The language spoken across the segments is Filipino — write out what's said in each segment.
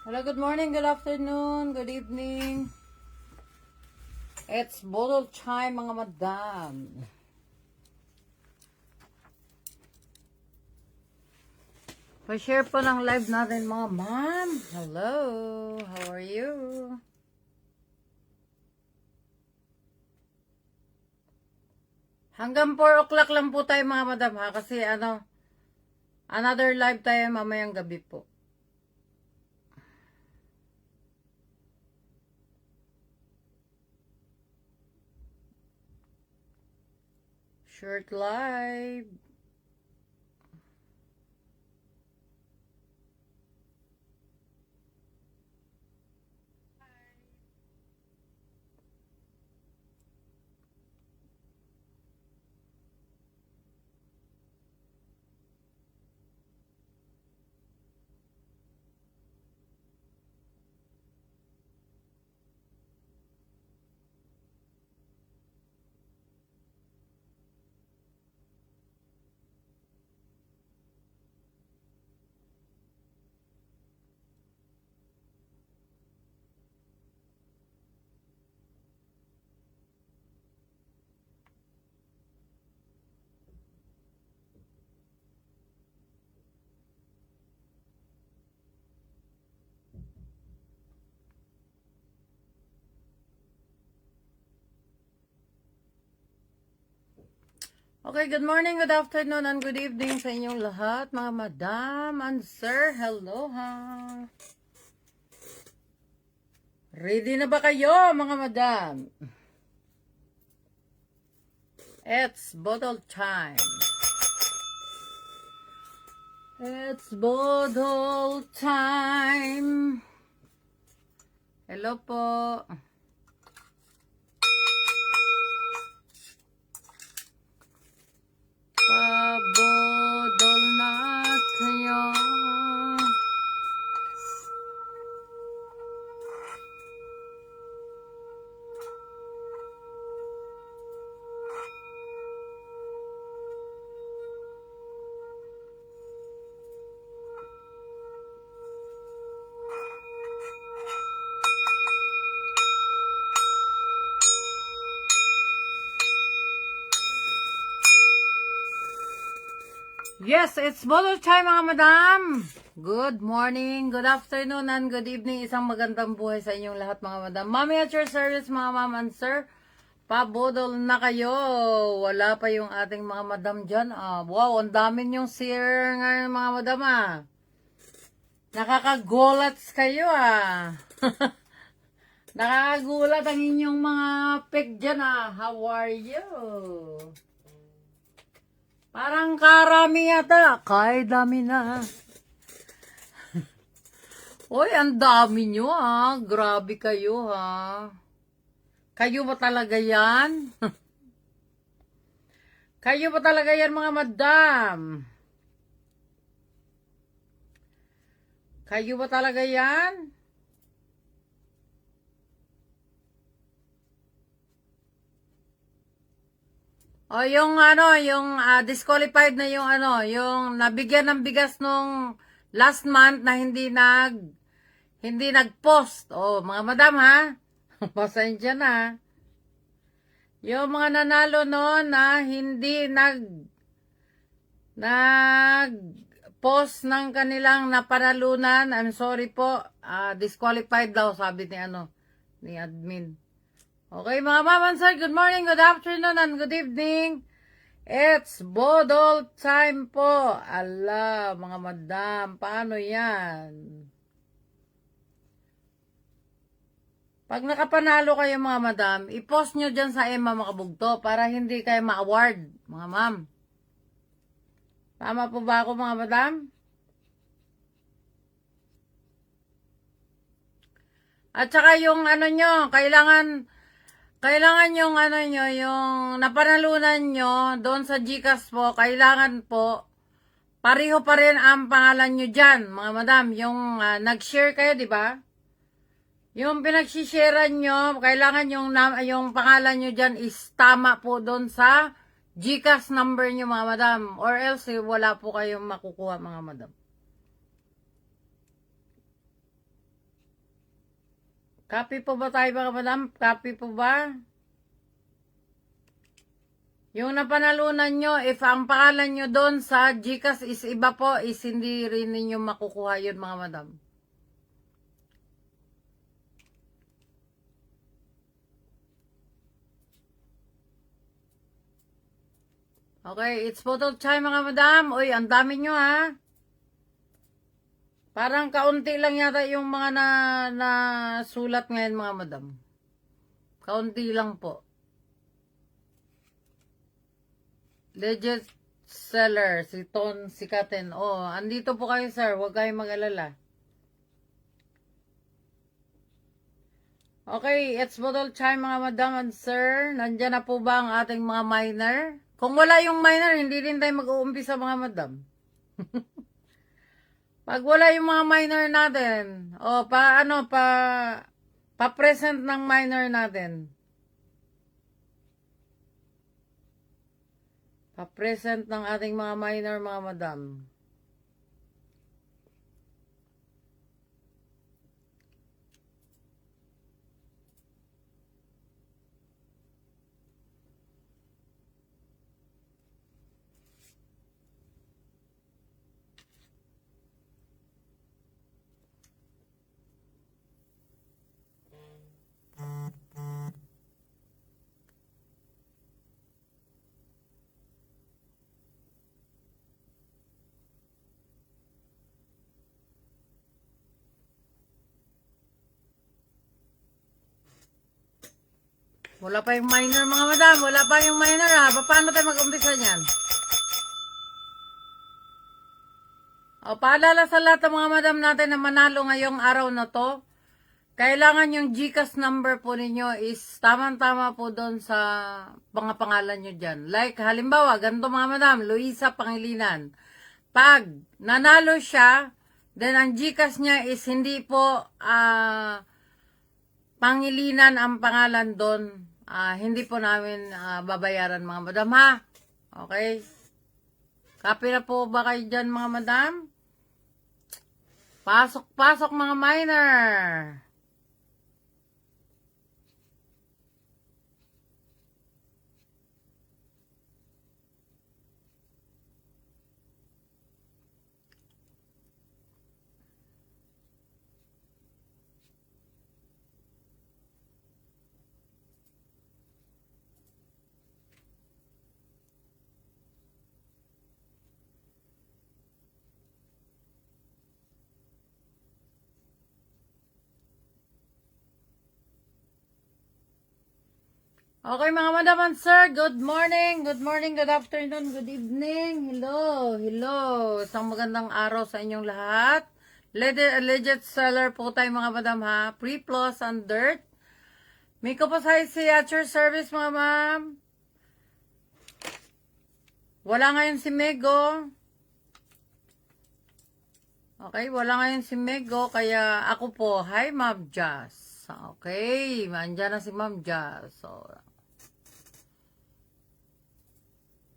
Hello, good morning, good afternoon, good evening. It's bottle time, mga madam. Pa-share po ng live natin, mga ma'am. Hello, how are you? Hanggang 4 o'clock lang po tayo, mga madam, ha? Kasi another live tayo mamayang gabi po. Short live. Okay, good morning, good afternoon, and good evening sa inyong lahat, mga madam and sir. Hello, ha? Ready na ba kayo, mga madam? It's bottle time. It's bottle time. Hello po. Pabodol na kayo. Yes, it's bottle time, mga madam. Good morning, good afternoon, and good evening. Isang magandang buhay sa inyong lahat, mga madam. Mommy at your service, mga ma'am and sir. Pabodol na kayo. Wala pa yung ating mga madam dyan. Wow, ang dami yung share ngayon, mga madam, Nakakagulats kayo, Nakakagulat ang inyong mga pick dyan, How are you? Parang karami yata. Kay dami na. Uy, ang dami nyo, Grabe kayo, Kayo ba talaga yan? Kayo ba talaga yan, mga madam? Kayo ba talaga yan? O yung disqualified na yung nabigyan ng bigas nung last month na hindi nag-post. O mga madam, pasensya na. Yung mga nanalo noon na hindi nag-post ng kanilang napanalunan, I'm sorry po, disqualified daw, sabi ni admin. Okay, mga ma'am and sir, good morning, good afternoon, and good evening. It's bodol time po. Ala, mga madam, paano yan? Pag nakapanalo kayo, mga madam, i-post nyo dyan sa Emma Makabugto para hindi kayo ma-award, mga ma'am. Tama po ba ako, mga madam? At saka yung nyo, kailangan yung yung napanalunan nyo doon sa GCash po, kailangan po pareho pa rin ang pangalan nyo dyan, mga madam. Yung nag-share kayo, di ba? Yung pinag-sharean nyo, kailangan yung pangalan nyo dyan is tama po doon sa GCash number nyo, mga madam. Or else, wala po kayong makukuha, mga madam. Copy po ba tayo mga madam? Copy po ba? Yung napanalunan nyo, if ang pangalan nyo doon sa GCash is iba po, is hindi rin ninyo makukuha yun mga madam. Okay, it's photo time mga madam. Uy, ang dami nyo ha. Parang kaunti lang yata yung mga na sulat ngayon mga madam. Kaunti lang po. Legit seller, si Ton Sikaten. Oh, andito po kayo sir, huwag kayong mag-alala. Okay, it's bottle time mga madam and sir. Nandiyan na po ba ang ating mga miner? Kung wala yung miner, hindi rin tayo mag-uumpisa mga madam. Pag wala yung mga miner natin, o pa-present ng miner natin. Pa-present ng ating mga miner mga madam. Wala pa yung miner mga madam. Wala pa yung miner ha. Paano tayo mag-umpisa niyan? O, paalala sa lahat ng mga madam natin na manalo ngayong araw na to. Kailangan yung GCash number po ninyo is tamang-tama po doon sa mga pangalan nyo dyan. Like, halimbawa, ganito mga madam, Luisa Pangilinan. Pag nanalo siya, then ang GCash niya is hindi po Pangilinan ang pangalan doon. Hindi po namin babayaran mga madam ha. Okay? Copy na po ba kayo dyan mga madam? Pasok mga miner. Okay mga madam and sir, good morning, good afternoon, good evening. Hello. Isang magandang araw sa inyong lahat. Legit seller po tayo mga madam ha. Pre-plus and dirt. May ko po sa at your service mga ma'am. Wala ngayon si Mego. Okay, wala ngayon si Mego, kaya ako po, hi Ma'am Jazz. Okay, andyan na si Ma'am Jazz. So,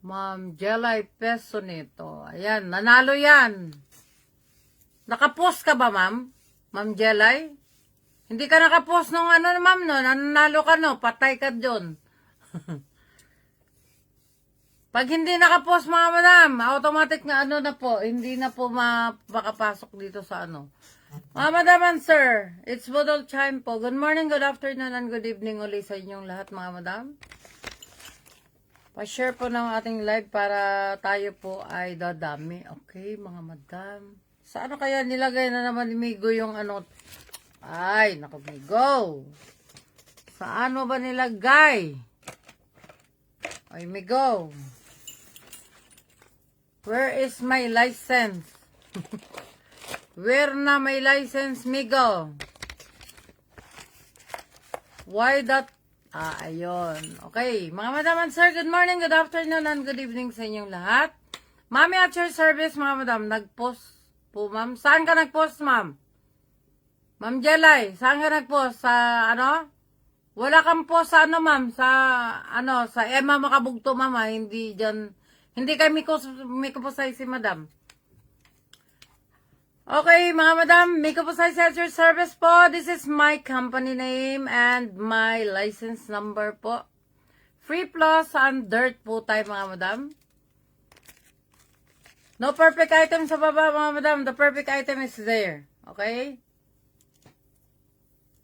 Ma'am Jelay Peso nito. Ayan, nanalo yan. Nakapost ka ba, ma'am? Ma'am Jelay? Hindi ka nakapost nung ma'am, no? Nanalo ka, no? Patay ka dyan. Pag hindi nakapost, mga madam, automatic na na po. Hindi na po makapasok dito sa Mga madam and sir, it's Budol Chime po. Good morning, good afternoon, and good evening ulit sa inyong lahat, mga madam. Pa-share po ng ating live para tayo po ay dadami. Okay, mga madam. Sa kaya nilagay na naman ni Migo yung Ay, naku Migo. Sa ba nilagay? Ay, Migo. Where is my license? Where na my license, Migo? Why that? Ayun. Okay. Mga madam and sir, good morning, good afternoon, and good evening sa inyong lahat. Mami at your service, mga madam, nag-post po, ma'am. Saan ka nag-post, ma'am? Ma'am Jelay, saan ka nag-post? Sa Wala kang post sa ma'am? Sa Emma Makabugto, ma'am, hindi dyan. Hindi kami ko po sa si madam. Okay, mga madam, Miko po sa your service po. This is my company name and my license number po. Free plus and dirt po tayo, mga madam. No perfect item sa baba, mga madam. The perfect item is there. Okay?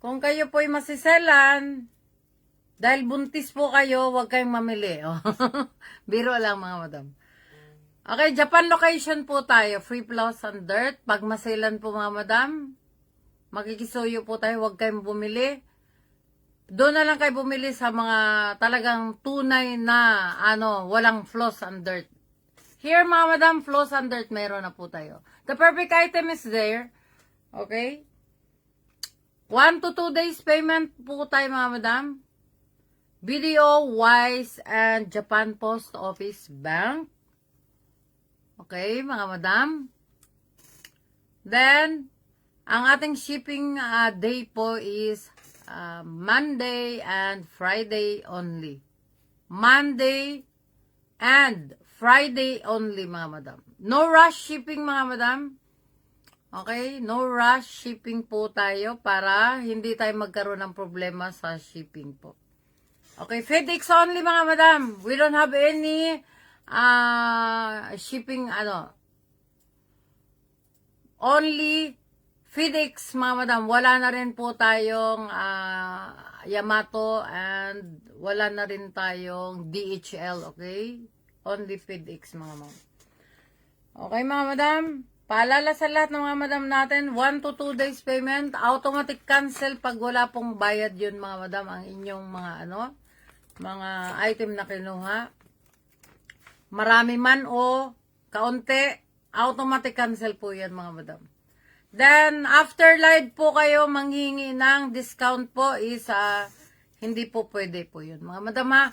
Kung kayo po'y masiselan, dahil buntis po kayo, huwag kayong mamili. Oh. Biro lang, mga madam. Okay, Japan location po tayo. Free plus and dirt. Pag masilan po, mga madam, makikisuyo po tayo. Huwag kayong bumili. Doon na lang kayo bumili sa mga talagang tunay na walang floss and dirt. Here, mga madam, floss and dirt, meron na po tayo. The perfect item is there. Okay? 1 to 2 days payment po tayo, mga madam. BDO, Wise, and Japan Post Office Bank. Okay, mga madam. Then, ang ating shipping day po is Monday and Friday only. Monday and Friday only, mga madam. No rush shipping, mga madam. Okay, no rush shipping po tayo para hindi tayo magkaroon ng problema sa shipping po. Okay, FedEx only, mga madam. We don't have any shipping, only FedEx, mga madam. Wala na rin po tayong Yamato and wala na rin tayong DHL, okay? Only FedEx, mga madam. Okay, mga madam. Paalala sa lahat ng mga madam natin, 1 to 2 days payment, automatic cancel pag wala pong bayad yun, mga madam, ang inyong mga item na kinuha. Marami man o kaunti, automatic cancel po yan, mga madam. Then, after live po kayo manghingi ng discount po is, hindi po pwede po yun, mga madam ha.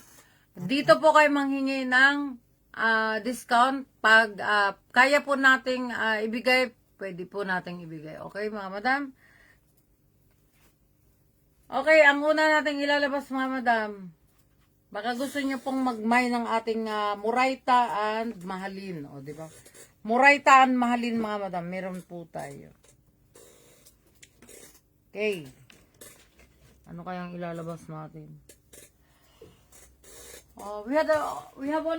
Dito po kayo manghingi ng discount pag kaya po nating ibigay, pwede po nating ibigay. Okay, mga madam? Okay, ang una nating ilalabas, mga madam. Baka gusto niyo pong magmay ng ating Murayta and Mahalin. O, di ba? Murayta and Mahalin, mga madam. Meron po tayo. Okay. Ano kayang ilalabas natin? We have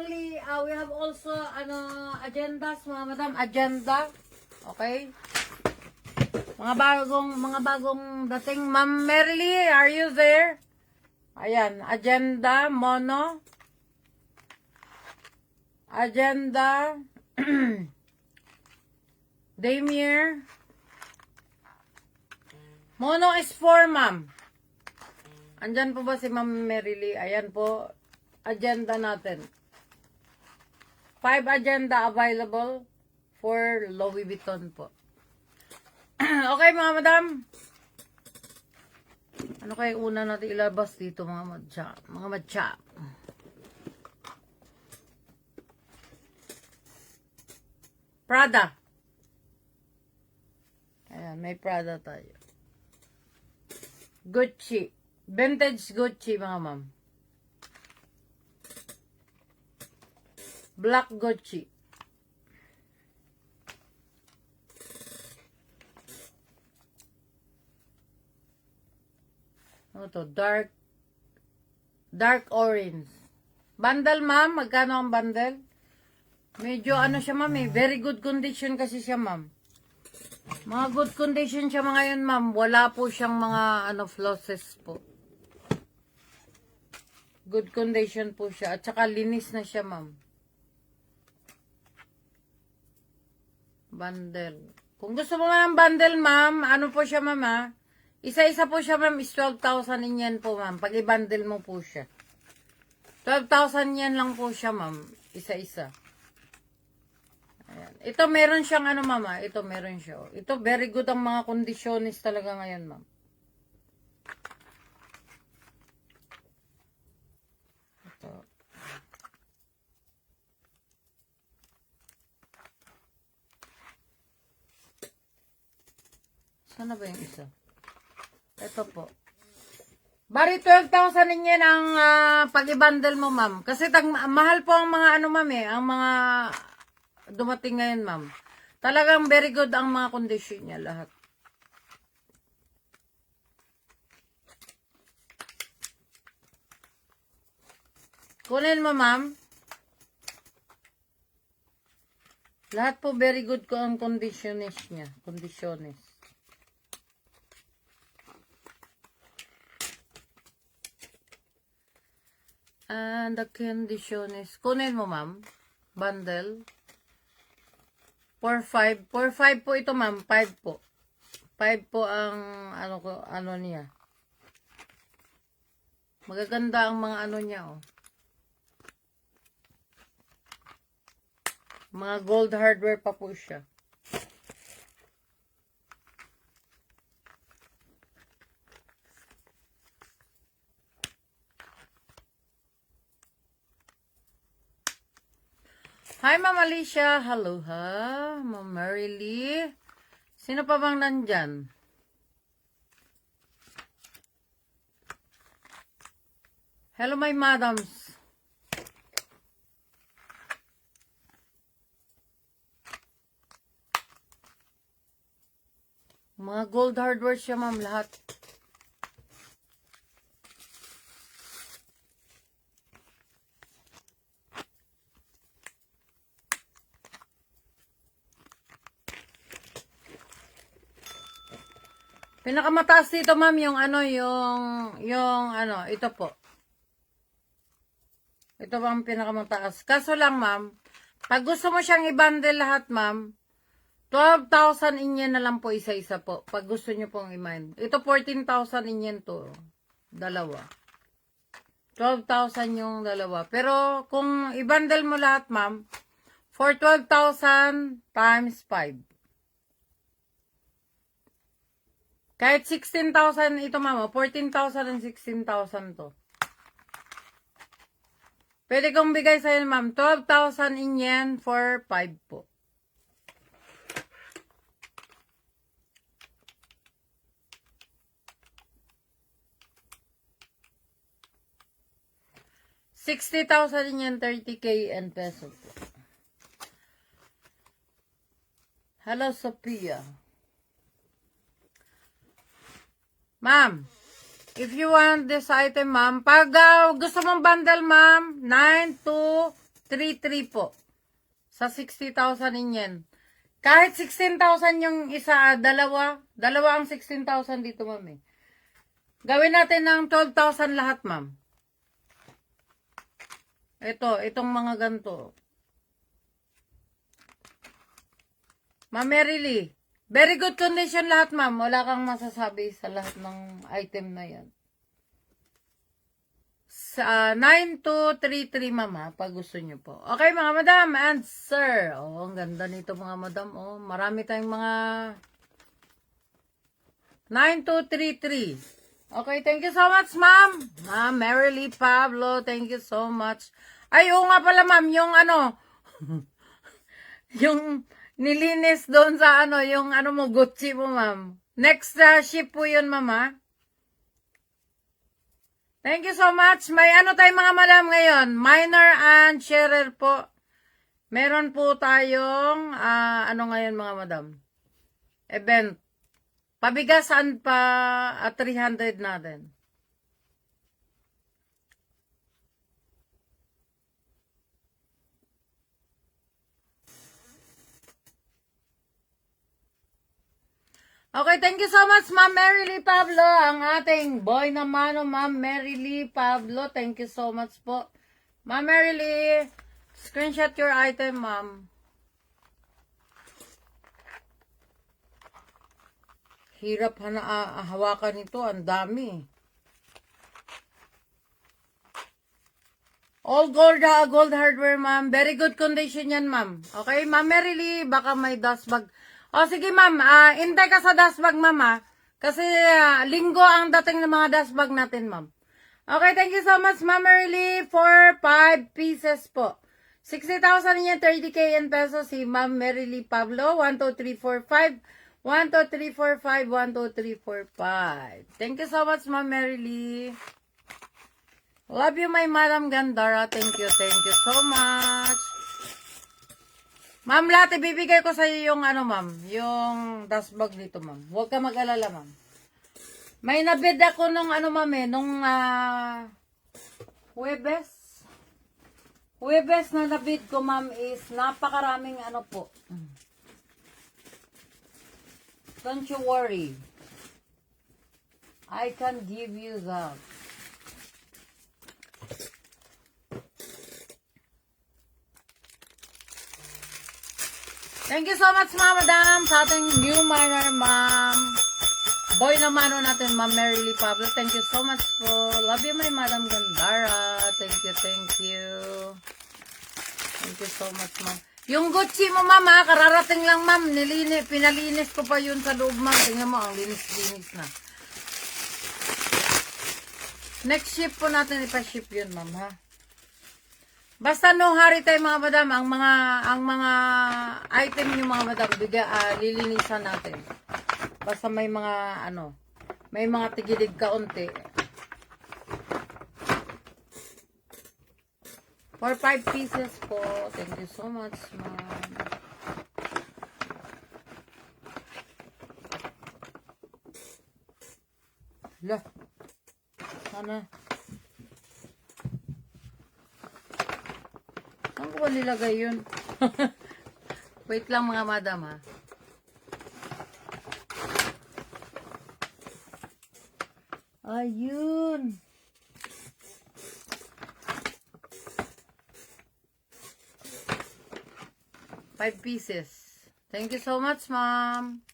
also agendas, mga madam. Agenda. Okay? Mga bagong dating. Ma'am Merly, are you there? Ayan, agenda, mono. Agenda. Damier. Mono is 4, ma'am. Andyan po ba si Ma'am Merly? Ayan po, agenda natin. 5 agenda available for Louis Vuitton po. Okay, mga madam. Ano kayo una natin ilabas dito, mga madya? Mga madya. Prada. Ayan, may Prada tayo. Gucci. Vintage Gucci, mga ma'am. Black Gucci. Ano to? Dark orange. Bundle, ma'am. Magkano ang bundle? Medyo siya, ma'am, eh. Very good condition kasi siya, ma'am. Mga good condition siya mga yun, ma'am. Wala po siyang mga flosses po. Good condition po siya. At saka linis na siya, ma'am. Bundle. Kung gusto mo ng bundle, ma'am, ano po siya, ma'am, ha? Isa-isa po siya, ma'am, is 12,000 yen po, ma'am. Pag i-bundle mo po siya. 12,000 yen lang po siya, ma'am. Isa-isa. Ayan. Ito, meron siyang ma'am. Ito, meron siya. Ito, very good ang mga kondisyonis talaga ngayon, ma'am. Ito. Sana ba yung isa? Ito po. Bari 12,000 ninyo ang pag-i-bundle mo, ma'am. Kasi mahal po ang mga ma'am, eh. Ang mga dumating ngayon, ma'am. Talagang very good ang mga kondisyon niya lahat. Kunin mo, ma'am. Lahat po very good ko ang conditionist niya. Conditionist. And the conditionist. Kunin mo, ma'am. Bundle. 4-5. 4-5 po ito, ma'am. 5 po. 5 po ang ano niya. Magaganda ang mga ano niya, oh. Mga gold hardware pa po siya. Hi, Ma'am Alicia. Hello, ha. Ma'am Mary Lee. Sino pa bang nandyan? Hello, my madams. Mga gold hardware siya, ma'am, lahat. Pinakamataas dito, ma'am, yung ito po. Ito bang pinakamataas. Kaso lang, ma'am, pag gusto mo siyang i-bundle lahat, ma'am, 12,000 inyen na lang po isa-isa po. Pag gusto nyo pong i-mind. Ito 14,000 inyen to. Dalawa. 12,000 yung dalawa. Pero kung i-bundle mo lahat, ma'am, for 12,000 times 5. Kahit 16,000 ito, ma'am. 14,000 and 16,000 to. Pwede kong bigay sa'yo, ma'am, 12,000 inyen for 5 po. $60,000 yan, 30K and peso po. Hello, Sophia. Ma'am, if you want this item, ma'am, pag gusto mong bundle, ma'am, 9233 po. Sa 60,000 yan. Kahit 16,000 yung isa, dalawa ang 16,000 dito, ma'am. Gawin natin ng 12,000 lahat, ma'am. Itong mga ganito. Ma'am Mary Lee, very good condition lahat, ma'am. Wala kang masasabi sa lahat ng item na yan. Sa 9233, ma'am, pag gusto nyo po. Okay, mga madam and sir. Oh, ang ganda nito, mga madam. Oh, marami tayong mga 9233. Okay, thank you so much, ma'am. Ma'am Mary Lee Pablo, thank you so much. Ay, oo nga pala, ma'am, yung yung nilinis doon sa yung mo, Gucci mo, ma'am. Next ship po yun, ma'am. Thank you so much. May tayong mga madam ngayon. Minor and sharer po. Meron po tayong, ngayon, mga madam? Event. Pabigasan pa 300 natin. Okay, thank you so much, Ma'am Mary Lee Pablo. Ang ating boy na mano, Ma'am Mary Lee Pablo. Thank you so much po. Ma'am Mary Lee, screenshot your item, ma'am. Hirap hawakan ito. Ang dami. All gold hardware, ma'am. Very good condition yan, ma'am. Okay, Ma'am Mary Lee, baka may dust bag. O, sige, ma'am. Hintay ka sa dust bag, ma'am, kasi linggo ang dating ng mga dust bag natin, ma'am. Okay, thank you so much, Ma'am Mary Lee, for 5 pieces po. 60,000 yan, 30K in pesos, si Ma'am Mary Lee Pablo. 1, 2, 3, 4, 5. 1, 2, 3, 4, 5. 1, 2, 3, 4, 5. Thank you so much, Ma'am Mary Lee. Love you, my Madam Gandara. Thank you so much. Ma'am, lahat ibibigay ko sa iyo yung ano, ma'am. Yung dust bag dito, ma'am. Huwag ka mag-alala, ma'am. May nabid ako nung ano, ma'am nung Huwebes. Huwebes na nabid ko, ma'am, is napakaraming ano po. Don't you worry. I can give you that. Thank you so much, Madam, sa ating new minor, ma'am. Boy naman natin, Ma'am Merily Pablo. Thank you so much po. Love you, my Madam Gandara. Thank you, thank you. Thank you so much, ma'am. Yung Gucci mo, ma'am, kararating lang, ma'am. Pinalinis ko pa yun sa loob, ma'am. Tingnan mo, ang linis-linis na. Next ship po natin, ipa-ship yun, ma'am, ha? Basta no hurry tayo, mga madam. Ang mga item nyo, mga madam, lilinisan natin. Basta may mga, may mga tigilig kaunti. For 5 pieces po. Thank you so much, ma'am. Lah. Sana. Saan ko ba nilagay yun? Wait lang, mga madam, ha. Ayun. Five pieces. Thank you so much, ma'am.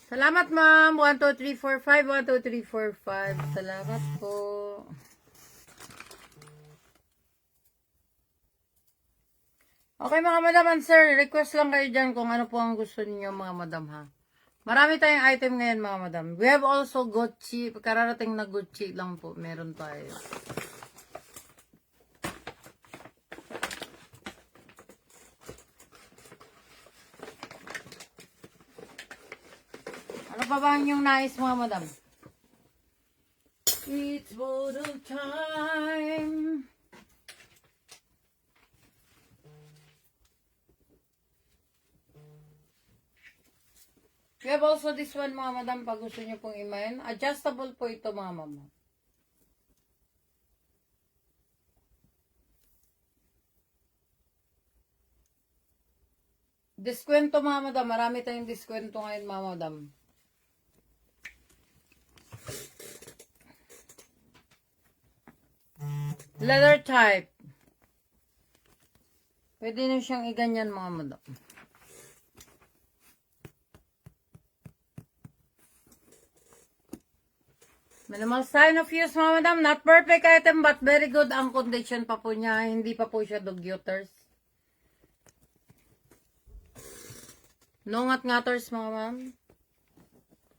Salamat, ma'am. 1, 2, 3, 4, 5. 1, 2, 3, 4, 5. Salamat po. Okay, mga madam and sir. Request lang kayo dyan kung ano po ang gusto niyo, mga madam, ha. Marami tayong item ngayon, mga madam. We have also Gucci. Kararating na Gucci lang po. Meron tayo. Ano pa ba yung nais, mga madam? It's bottle time. We have also this one, mga madam, pag gusto nyo pong imayin. Adjustable po ito, mga mama. Diskwento, mga madam. Marami tayong diskwento ngayon, mga madam. Leather type. Pwede nyo siyang iganyan, mga madam. Minimal sign of use, mga madam. Not perfect item, but very good ang condition pa po niya. Hindi pa po siya dog-uters. No ngat-ngaters, mga ma'am.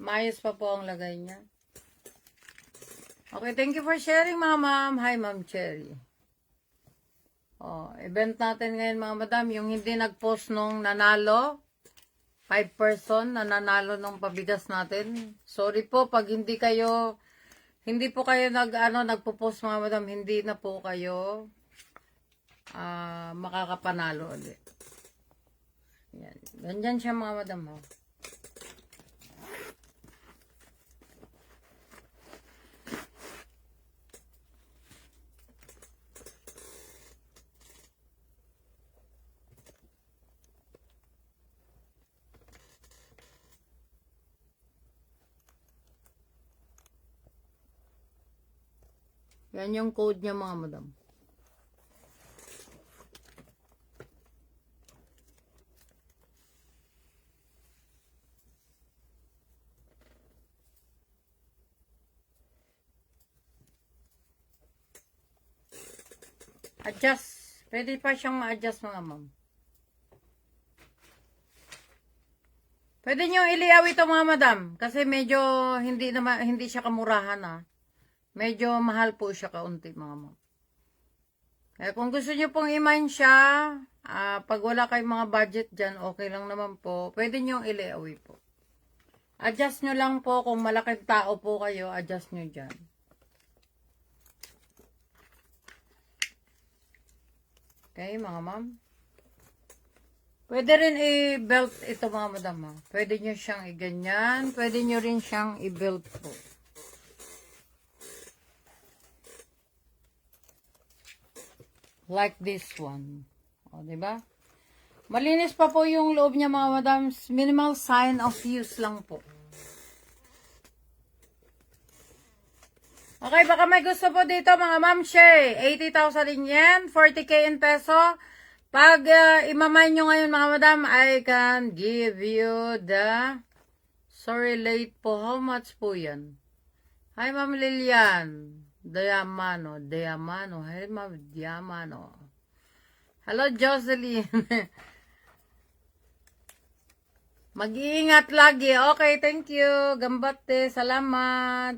Mayos pa po ang lagay niya. Okay, thank you for sharing, mga ma'am. Hi, Ma'am Cherry. Event natin ngayon, mga madam. Yung hindi nag-post nung nanalo. 5 person na nanalo nung pabigas natin. Sorry po, pag hindi po kayo nagpo-post, mga madam, hindi na po kayo makakapanalo ulit. Yan. Ganyan siya, mga madam. Yan yung code niya, mga madam. Adjust. Pwede pa siyang ma-adjust, mga ma'am. Pwede nyo iliaw ito, mga madam. Kasi medyo hindi siya kamurahan, Medyo mahal po siya kaunti, mga ma'am. Kaya kung gusto nyo pong i-mine siya, pag wala kayong mga budget dyan, okay lang naman po. Pwede nyo iliawi po. Adjust nyo lang po kung malaking tao po kayo, adjust nyo dyan. Okay, mga ma'am. Pwede rin i-belt ito, mga madam. Ha? Pwede nyo siyang i-ganyan. Pwede nyo rin siyang i-belt po. Like this one. O, diba? Malinis pa po yung loob niya, mga madam. Minimal sign of use lang po. Okay, baka may gusto po dito, mga ma'am. Shay, 80,000 in yen, 40k in peso. Pag imamay nyo ngayon, mga madam, I can give you the... Sorry, late po. How much po yan? Hi, Ma'am Lilian. Diamano. Hi, Ma'am Diamano. Hello, Jocelyn. Mag-iingat lagi. Okay, thank you. Gambate. Salamat.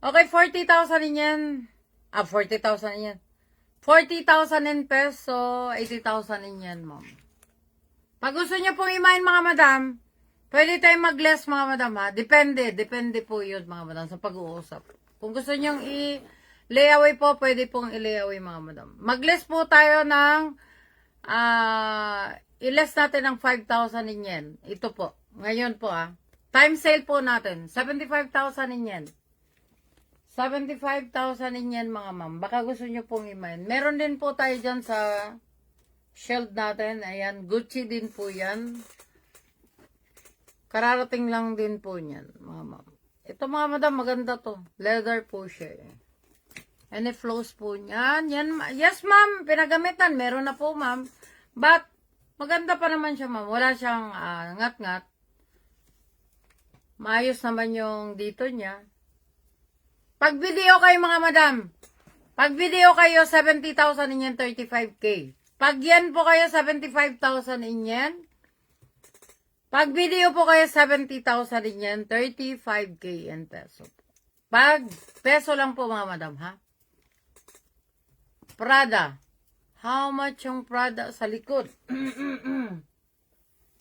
Okay, 40,000 in yan. 40,000 in yan. 40,000 in peso. 80,000 in yan, ma'am. Pag gusto nyo pong imain, mga madam, pwede tayong mag-less, mga madam, ha? Depende po yun, mga madam, sa pag-uusap. Kung gusto nyo i-layaway po, pwede pong i-layaway, mga madam. Mag-less po tayo ng, i-less natin ng 5,000 in yen. Ito po. Ngayon po, time sale po natin. 75,000 in yen. 75,000 in yen, mga ma'am. Baka gusto nyo pong imain. Meron din po tayo dyan sa shield natin. Ayan, Gucci din po yan. Kararating lang din po niyan, mga ma'am. Ito, mga madam, maganda to. Leather po siya. Any flows po niyan. Yan, yes, ma'am. Pinagamitan. Meron na po, ma'am. But, maganda pa naman siya, ma'am. Wala siyang ngat-ngat. Maayos naman yung dito niya. Pag video kayo, mga madam. Pag video kayo, 70,000 in yen, 35k. Pag yan po kayo, 75,000 in yen. Pag video po kayo, 70,000 in yen, 35k in peso. Pag peso lang po, mga madam, ha? Prada. How much yung Prada sa likod?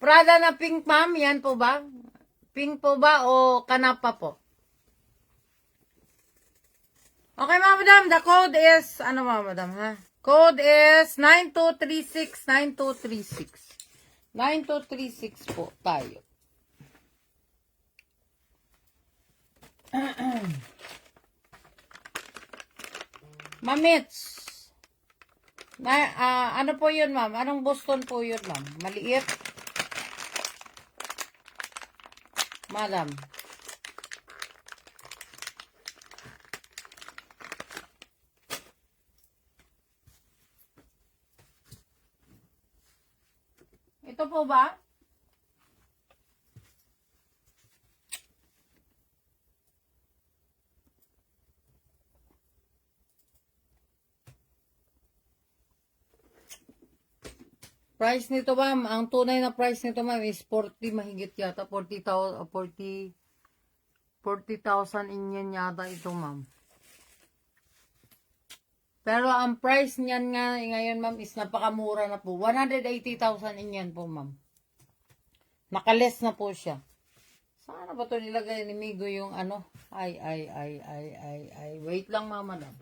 Prada na pink, ma'am, yan po ba? Pink po ba o kanapa po? Okay, mga madam, the code is, ano mga madam, ha? Code is 9236, 9236. 9236 po tayo. Mamits. Ano po yun, ma'am? Anong Boston po yun, ma'am? Maliit? Madam. Ito po ba? Price nito, ma'am, ang tunay na price nito, ma'am, is 40 mahigit yata. 40,000 in yen yata ito, ma'am. Pero ang price niyan nga ngayon, ma'am, is napakamura na po. 180,000 in yen po, ma'am. Nakales na po siya. Sana ba ito nilagay ni Migo yung ano? Ay. Wait lang, mama na.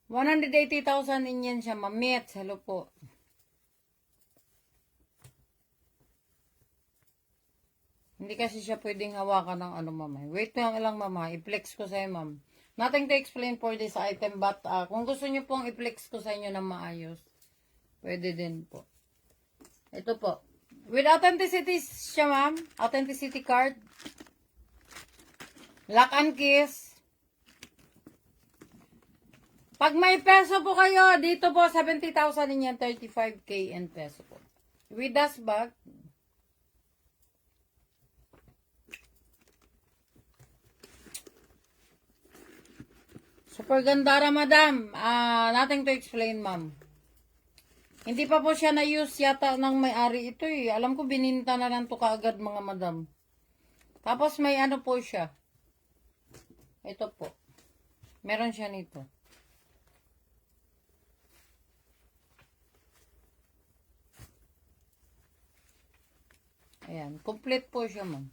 $180,000 in yen siya, mamit. Hello po. Hindi kasi siya pwedeng hawakan ng ano, mama. Wait lang, mama. I-flex ko sa'yo, ma'am. Nothing to explain for this item, but kung gusto nyo pong i-flex ko sa inyo na maayos, pwede din po. Ito po. With authenticity siya, ma'am. Authenticity card. Lock and kiss. Pag may peso po kayo, dito po, 70,000 in yan, 35k in peso po. With dust bag. Super ganda, madam. Nothing to explain, ma'am. Hindi pa po siya na-use yata ng may-ari ito eh. Alam ko bininta na lang to kaagad, mga madam. Tapos may ano po siya. Ito po. Meron siya nito. Ayan. Complete po siya, ma'am.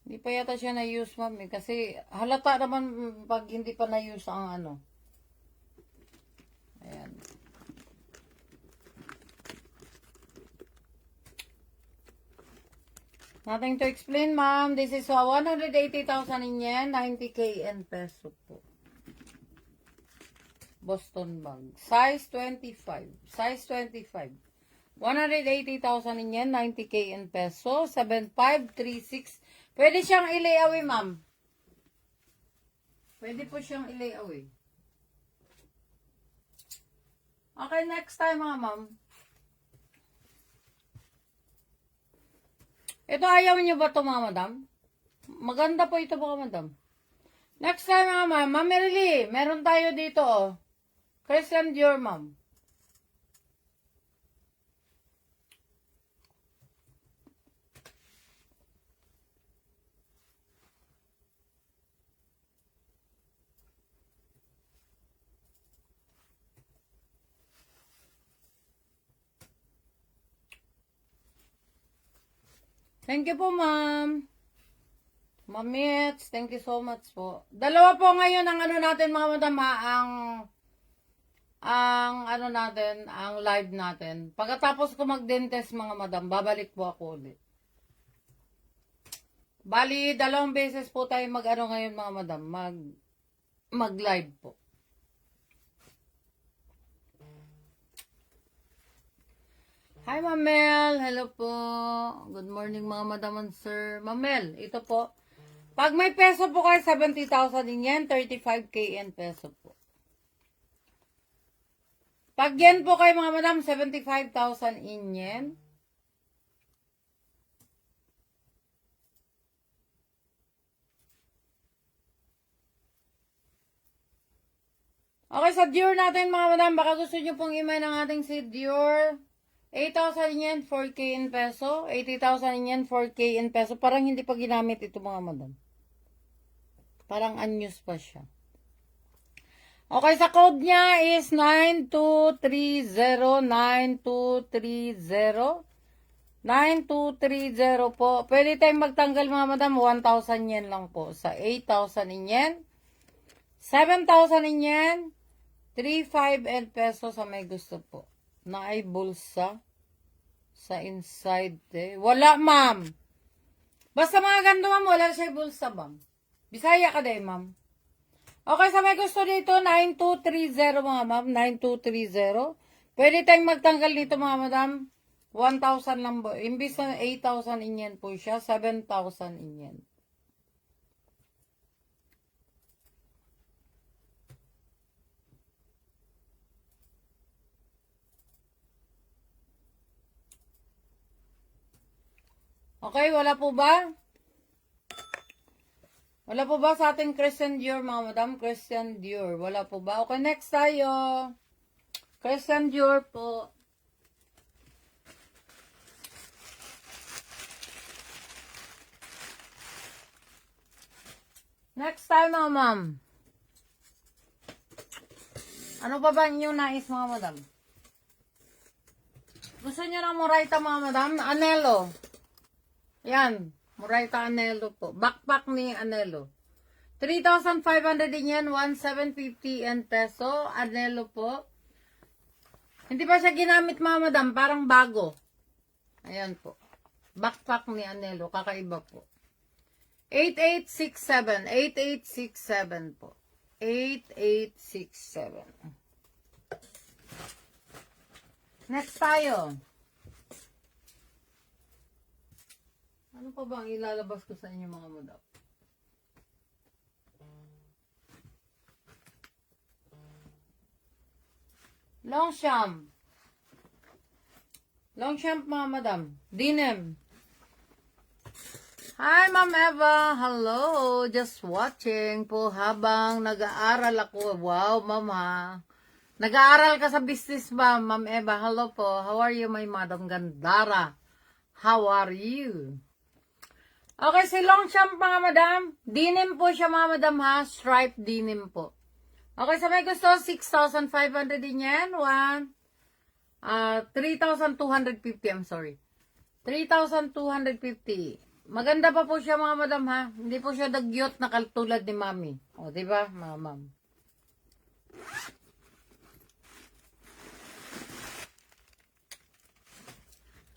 Hindi pa yata siya na-use, ma'am. Kasi halata naman pag hindi pa na-use ang ano. Ayan. Nothing to explain, ma'am. This is 180,000 in yen, 90k in peso po. Boston bag. Size 25. Size 25. 180,000 in yen, 90k in peso, 7536. Pwede siyang i-layaway, ma'am. Pwede po siyang i-layaway. Okay, next time, ma'am. Ito, ayaw niyo ba ito, mga madam? Maganda po ito, mga madam. Next time, ma'am. Ma'am Merily, meron tayo dito, oh. Christian Dior, ma'am. Thank you po, ma'am. Ma'am Mitch, thank you so much po. Dalawa po ngayon ang ano natin, mga madam, ang natin, ang live natin. Pagkatapos ko mag-dentist, mga madam, babalik po ako ulit. Bali, 2 beses po tayo mag-ano ngayon, mga madam, mag-live po. Hi, Mamel. Hello po. Good morning, mga madam and sir. Mamel, ito po. Pag may peso po kayo, 70,000 in yen, 35k in peso po. Pag yen po kayo, mga madam, 75,000 in yen. Okay, sa Dior natin, mga madam, baka gusto nyo pong email ng ating si Dior. 8,000 yen, 4k in peso. 80,000 yen, 4k in peso. Parang hindi pa ginamit ito, mga madam. Parang unused pa siya. Okay, sa code niya is 9230, 9230. 9230 po. Pwede tayong magtanggal, mga madam. 1,000 yen lang po. Sa 8,000 in yen. 7,000 in yen. 3,500 in peso sa may gusto po. Na ay bulsa sa inside eh. Wala, ma'am. Basta mga ganito, ma'am, wala siya bulsa, ma'am. Bisaya ka din, ma'am. Okay, sa may gusto dito, 9230, mga ma'am. 9230. Pwede tayong magtanggal dito, mga madam. 1,000 lang po. Imbis na 8,000 in yen po siya, 7,000 in yen. Okay, wala po ba? Wala po ba sa ating Christian Dior, mga madam? Christian Dior. Wala po ba? Okay, next tayo. Christian Dior po. Next time, mga ma'am. Ano pa ba inyong nais, mga madam? Gusto nyo ng Murayta, mga madam? Anelo. Yan. Murayta Anelo po. Backpack ni Anelo. 3,500 din yan. 1,750 in peso. Anelo po. Hindi pa siya ginamit, mga madam. Parang bago. Ayan po. Backpack ni Anelo. Kakaiba po. 8867. 8867 po. 8867. Next tayo. Ano pa ba ang ilalabas ko sa inyo, mga madam? Longchamp. Longchamp, mga madam. Denim. Hi, Ma'am Eva. Hello. Just watching po habang nag-aaral ako. Wow, Mama. Nag-aaral ka sa business ba, Ma'am Eva? Hello po. How are you, my Madam Gandara? How are you? Okay, si Longchamp, mga madam. Denim po siya, mga madam, ha? Stripe denim po. Okay, sa may gusto, 6,500 din yan. 3,250, I'm sorry. 3,250. Maganda pa po siya, mga madam, ha? Hindi po siya dagyot na katulad ni Mami. O, diba, mga ma'am?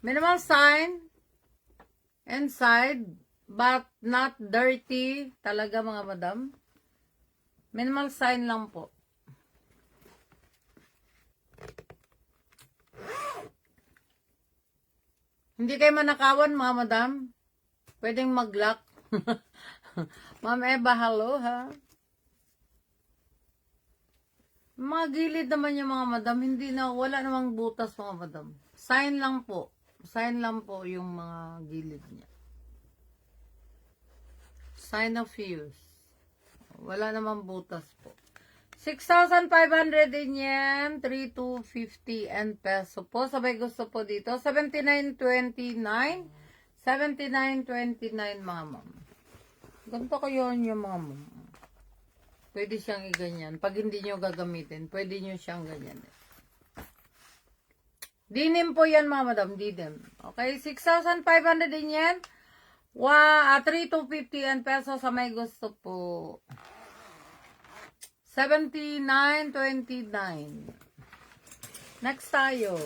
Minimal sign. Inside. But not dirty. Talaga, mga madam. Minimal sign lang po. Hindi kayo manakawan, mga madam. Pwedeng mag-lock. Ma'am Eva, hello, ha? Mga gilid naman yung mga madam. Hindi na, wala namang butas, mga madam. Sign lang po. Sign lang po yung mga gilid niya. Sign of use. Wala namang butas po. 6,500 din yan. 3,250 and peso po. Sabay gusto po dito. 79.29. 79.29, mga ma'am. Ganito kayo yung mga ma'am. Pwede siyang iganyan. Pag hindi nyo gagamitin, pwede nyo siyang ganyan. Denim po yan, mga madam. Denim. Okay, 6,500 din yan. 3,250 and peso sa may gusto po. 79.29. Next tayo.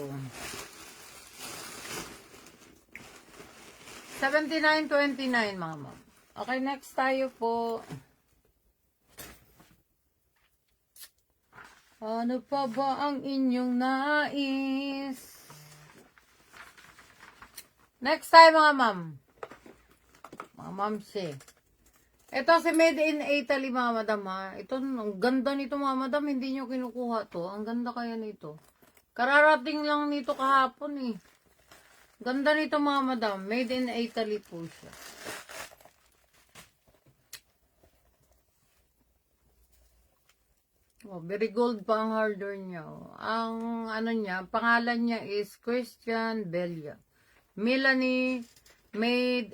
79.29, mga ma'am. Okay, next tayo po. Ano pa ba ang inyong nais? Next tayo, mga ma'am. Mga ma'am, ito si Made in Italy, mga madam, ha. Ito, ang ganda nito, mga madam. Hindi nyo kinukuha to. Ang ganda kaya nito. Kararating lang nito kahapon, eh. Ganda nito, mga madam. Made in Italy po siya. Oh, very gold pa ang harder niya. Oh. Ang ano niya, pangalan niya is Christian Belia. Milano, made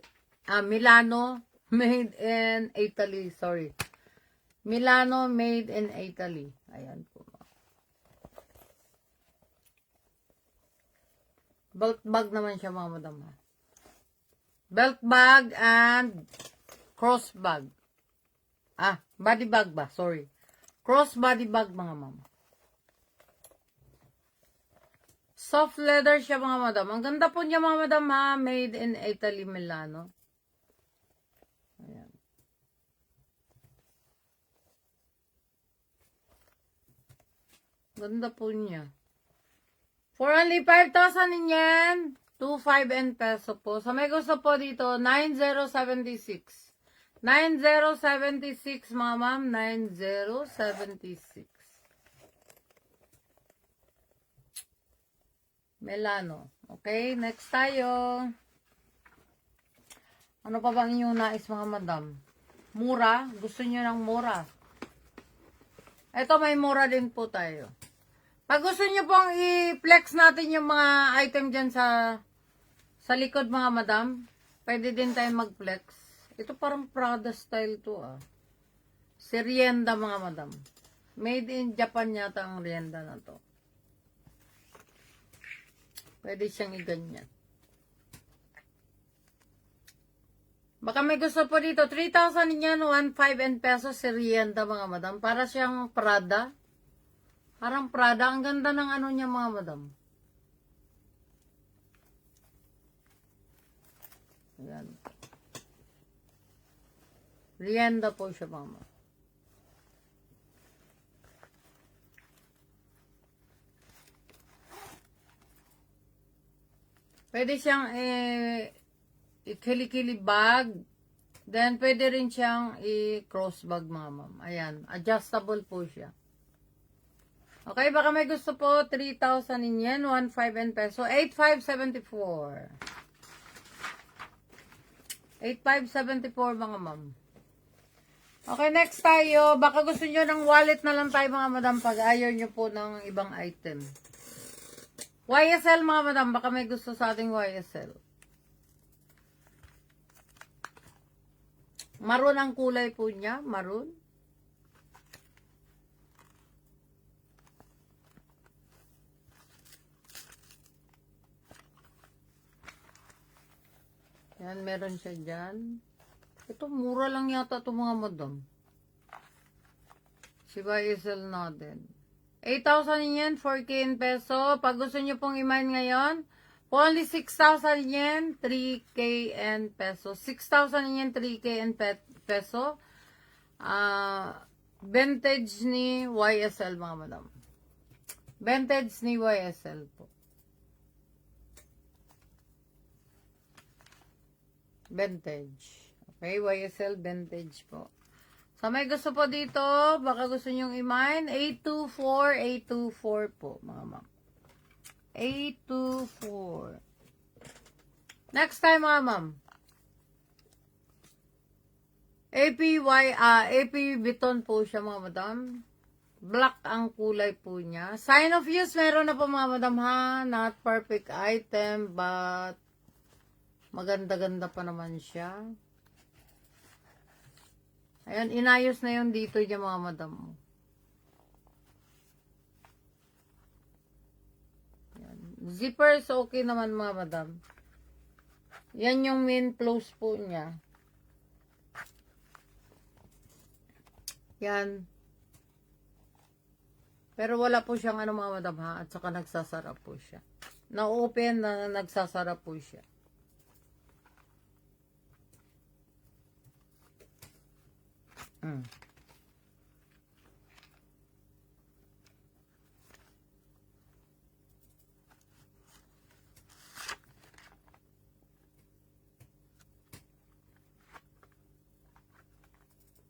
in Italy. Sorry. Milano, made in Italy. Ayan po. Belt bag naman siya, mga madam. Belt bag and cross bag. Body bag ba? Sorry. Cross body bag, mga ma'am. Soft leather siya, mga madam. Ang ganda po niya, mga madam, ha. Made in Italy, Milano. Ayan. Ganda po niya. For only 5,000 yan. 2,500 and peso po. Sa may gusto po dito, 9076. 9076, mga ma'am. 9076. Milano. Okay, next tayo. Ano pa bang inyong nais, mga madam? Mura? Gusto nyo ng mura? Ito, may mura din po tayo. Pag gusto nyo pong i-flex natin yung mga item dyan sa likod, mga madam, pwede din tayo mag-flex. Ito parang Prada style to, Si Rienda, mga madam. Made in Japan yata ang Rienda na to. Pwede siyang iganyan. Baka may gusto po dito. 3,000 yan, 1,500 and pesos si Rienda, mga madam. Para siyang Prada. Parang Prada. Ang ganda ng ano niya, mga madam. Ayan. Rienda po siya, mga madam. Pwede siyang i-kili-kili bag. Then, pwede rin siyang i-cross bag, mga ma'am. Ayan. Adjustable po siya. Okay, baka may gusto po, 3,000 in yen, 1,500 and peso, 8,574. 8,574 mga ma'am. Okay, next tayo. Baka gusto nyo ng wallet na lang tayo mga madam pag ayaw nyo po ng ibang item. YSL mga madam, baka may gusto sa ating YSL. Maroon ang kulay po niya, maroon. Yan, meron siya dyan. Ito, mura lang yata ito mga madam. Si YSL natin. 8,000 yen, 4K in peso. Pag gusto nyo pong i-mine ngayon, only 6,000 yen, 3K in peso. 6,000 yen, 3K in peso. Vintage ni YSL mga madam. Vintage ni YSL po. Vintage. Okay, YSL vintage po. So, may gusto po dito, baka gusto nyong i-mine, 824 po, mga ma'am. 824. Next time, mga ma'am. AP Vuitton po siya, mga madam. Black ang kulay po niya. Sign of use, meron na po, mga madam, ha? Not perfect item, but maganda-ganda pa naman siya. Ayan, inayos na yung dito niya mga madam. Ayan. Zippers, okay naman mga madam. Yan yung main close po niya. Yan. Pero wala po siyang ano mga madam ha. At saka nagsasara po siya. Na-open na nagsasara po siya.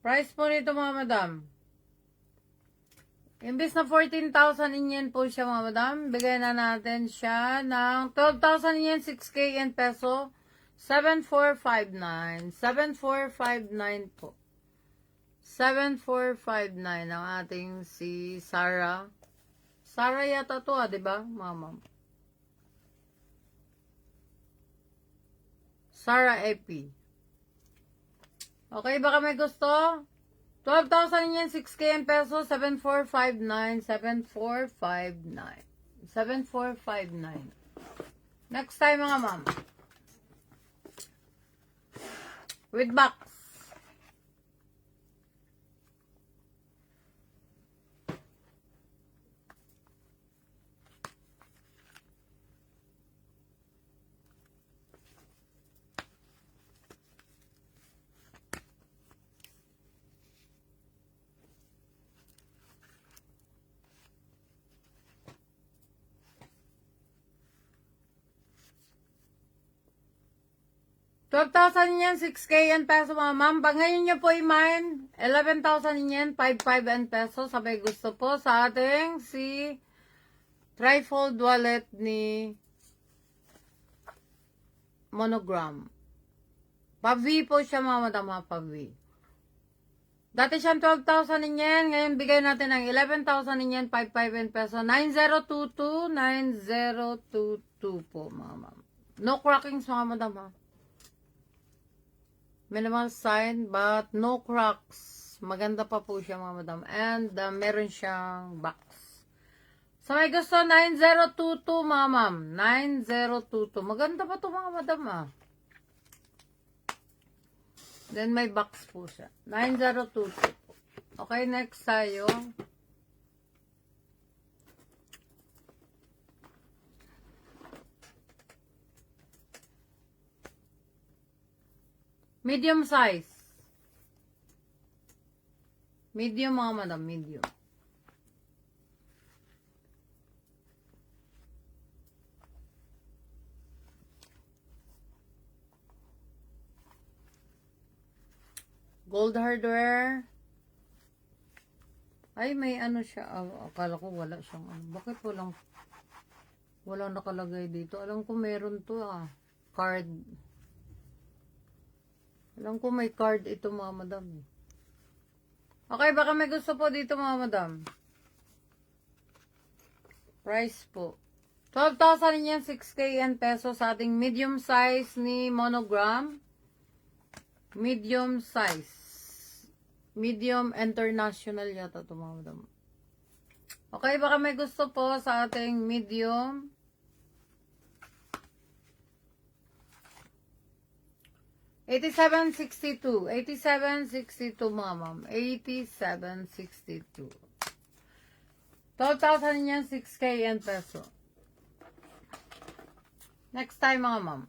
Price po nito mga madam. Imbis na 14,000 yen po siya mga madam, bigay na natin siya ng 12,000 yen, 6K in peso, 7,459. 7,459 po. 7,459 ang ating si Sarah. Sarah yata to di ba, mama? Sarah AP. Okay, baka may gusto? 12,000 yen, 6K in peso, 7,459. 7,459. 7,459. Next time mga ma'am. With box. $12,000 yen, 6K in peso mga ma'am. Pag ngayon nyo po i-mine, 11,000 yen, 5,500 in peso. Sabay gusto po sa ating si trifold wallet ni Monogram. Pa-V po siya mga madam ha, pa-V. Dati siyang 12,000 yen, ngayon bigay natin ng 11,000 yen, 5,500 in peso. 9022, 9022 po mga ma'am. No crackings mga madam ha. Minimal sign, but no cracks. Maganda pa po siya mga madam. And meron siyang box. So may gusto 9022 mga ma'am. 9022. Maganda pa to mga madam ah. Then may box po siya. 9022 po. Okay, next tayo. Medium size. Medium mga madam, medium. Gold hardware. Ay, may ano siya. Akala ko wala siyang ano. Bakit walang nakalagay dito? Alam ko meron to ah. Card. Alam ko may card ito mga madam. Okay, baka may gusto po dito mga madam. Price po. 12,000 yan, 6K yan peso sa ating medium size ni Monogram. Medium size. Medium international yata ito mga madam. Okay, baka may gusto po sa ating medium. 8762. 8762 mga ma'am. 8762. 12,000 yan, 6K yan peso. Next time mga ma'am.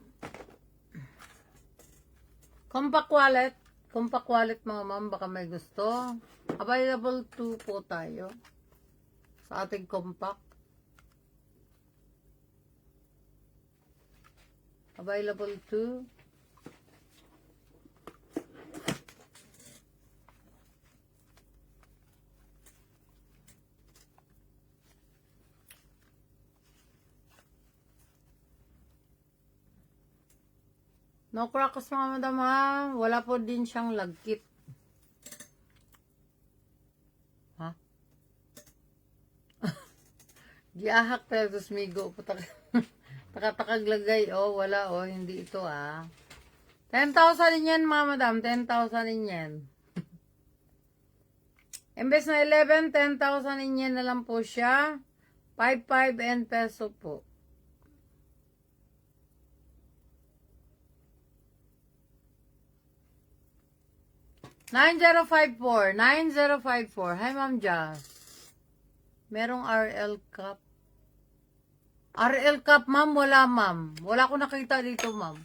Compact wallet. Compact wallet mga ma'am, baka may gusto. Available 2 po tayo. Sa ating compact. Available 2. No cracks mga madam ha. Wala po din siyang lagkit. Ha? Giahak tayo sa smigo. Takataglagay. Oh, wala oh. Hindi ito ah. 10,000 din yan mga madam. 10,000 din yan. Imbes na 11, 10,000 din yan na lang po siya. 5 and peso po. $9054. Hi, Ma'am Jazz. Merong RL Cup. RL Cup, ma'am? Wala, ma'am. Wala ko nakita dito, ma'am.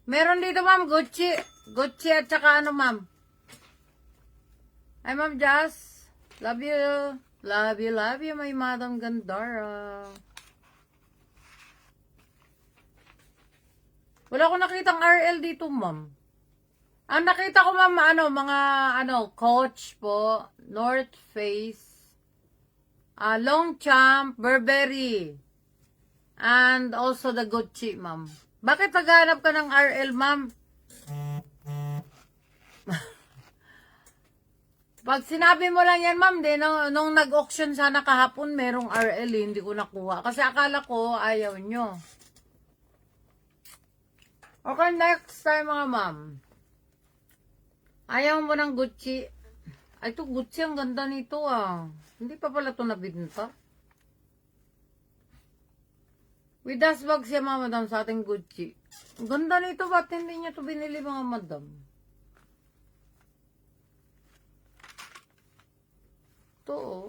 Meron dito, ma'am. Gucci. Gucci at saka ano, ma'am. Hi, Ma'am Jazz. Love you. Love you, love you, my Madam Gandara. Wala ko nakitang RL dito, ma'am. Ang nakita ko ma'am, Coach po, North Face, Longchamp, Burberry, and also the Gucci, ma'am. Bakit naghahanap ka ng RL, ma'am? Pag sinabi mo lang yan, ma'am, nung nag-auction sana kahapon, merong RL, hindi ko nakuha. Kasi akala ko, ayaw nyo. Okay, next time, mga ma'am. Ayaw mo ng Gucci. Ay, ito Gucci, ang ganda nito ah. Hindi pa pala ito nabinta. With dust bag siya mga madam sa ating Gucci. Ang ganda nito, ba't hindi niya ito binili mga madam? Ito oh.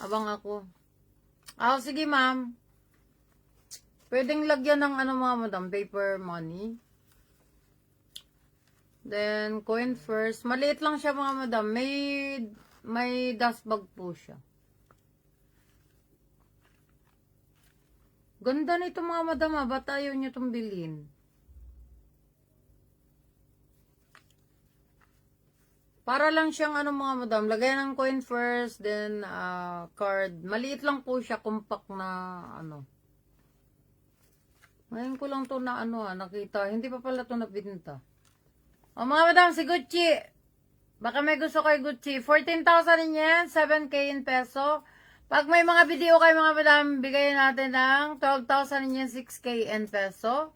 Abang ako. Sige ma'am. Pwedeng lagyan ng mga madam, paper money. Then, coin first. Maliit lang siya mga madam. May dust bag po siya. Ganda nito mga madam ha. Ba't ayaw nyo itong bilhin? Para lang siyang mga madam. Lagyan ng coin first. Then, card. Maliit lang po siya. Compact na Ngayon ko lang to nakita. Hindi pa pala to nabinta. O mga madam, si Gucci. Baka may gusto kay Gucci. 14,000 in yen, 7K in peso. Pag may mga video kayo mga madam, bigayin natin ng 12,000 in yen, 6K in peso.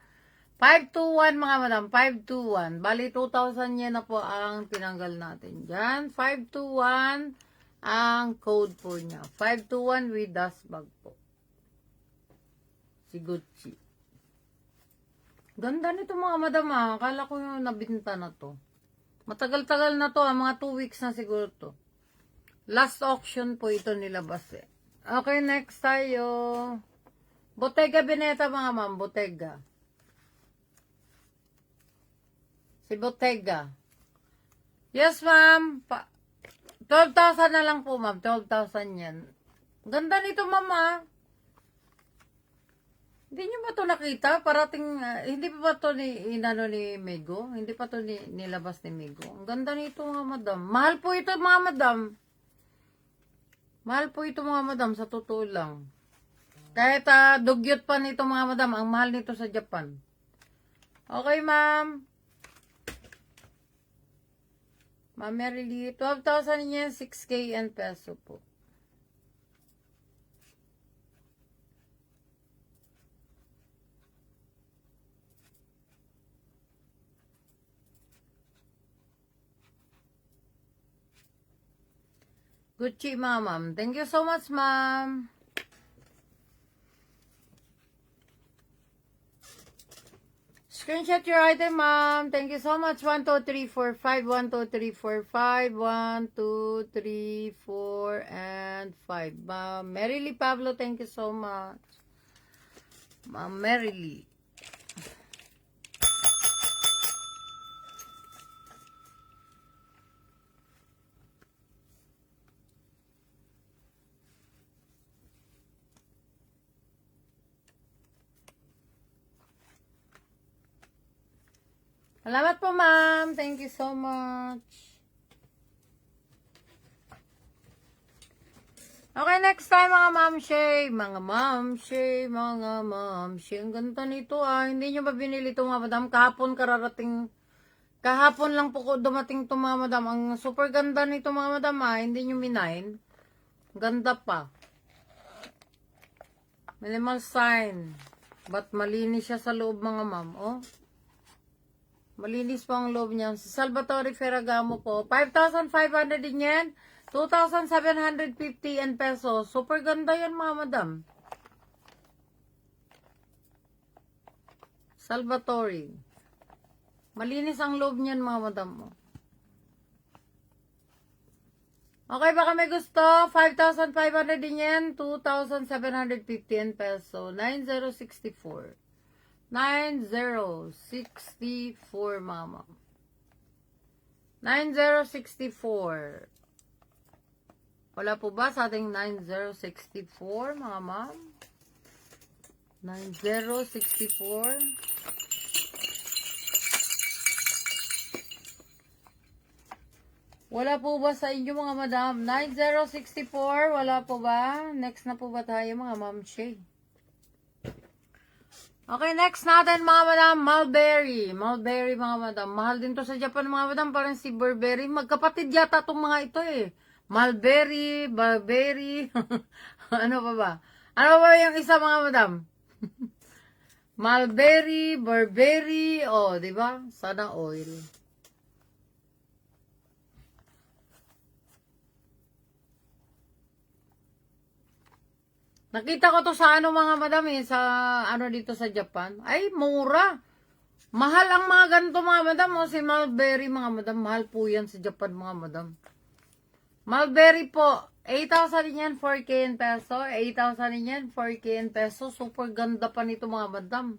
521 mga madam, 521. Bali 2,000 yen na po ang tinanggal natin dyan. 521 ang code po niya. 521 with dust bag po. Si Gucci. Ganda nito mga madam ha. Akala ko yung nabinta na to. Matagal-tagal na to mga 2 weeks na siguro to. Last auction po ito nilabas eh. Okay, next tayo. Bottega Veneta mga ma'am. Bottega. Si Bottega. Yes ma'am. 12,000 na lang po ma'am. 12,000 yan. Ganda nito ma'am ha. Hindi nyo ba ito nakita? Parating, hindi pa ba ito ni Mego? Hindi pa ito nilabas ni Mego. Ang ganda nito mga madam. Mahal po ito mga madam. Mahal po ito mga madam, sa totoo lang. Kahit dugyot pa nito mga madam, ang mahal nito sa Japan. Okay, ma'am. Ma'am Merily, 12,000 niya, 6K and peso po. Gucci, ma'am. Thank you so much, ma'am. Screenshot your item, ma'am. Thank you so much. 1, 2, 3, 4, 5. 1, 2, 3, 4, 5. 1, 2, 3, 4, and 5. Ma'am Merily Pablo, thank you so much. Ma'am Merily. Salamat po, ma'am. Thank you so much. Okay, next time, mga ma'am Shay. Mga ma'am Shay, mga ma'am Shay. Ang ganda nito, Hindi nyo ba binili ito, mga madam? Kahapon kararating. Kahapon lang po ko dumating ito, mga madam. Ang super ganda nito, mga madam, Hindi nyo minain. Ganda pa. Minimal sign. But malinis siya sa loob, mga ma'am, Malinis po ang loob niya. Si Salvatore Ferragamo po. 5,500 din yan. 2,750 and pesos. Super ganda yan, mga madam. Salvatore. Malinis ang loob niyan, mga madam. Okay, baka may gusto. 5,500 din yan. 2,750 and peso. 9064. 9064, mama. 9064. Wala po ba sa ating 9064, mga ma'am? 9064. Wala po ba sa inyo, mga madam? 9064, wala po ba? Next na po ba tayo, mga ma'am Shay? Okay, next natin, mga madam, Mulberry. Mulberry, mga madam. Mahal din to sa Japan, mga madam. Parang si Burberry. Magkapatid yata itong mga ito, Mulberry, Burberry. Ano pa ba? Ano ba yung isa, mga madam? Mulberry, Burberry. Di ba? Sana oil. Nakita ko to sa mga madam sa dito sa Japan. Ay, mura. Mahal ang mga ganito, mga madam. Si Mulberry, mga madam. Mahal po yan sa Japan, mga madam. Mulberry po. 8,000 din yan, 4K in peso. 8,000 din yan, 4K in peso. Super ganda pa nito, mga madam.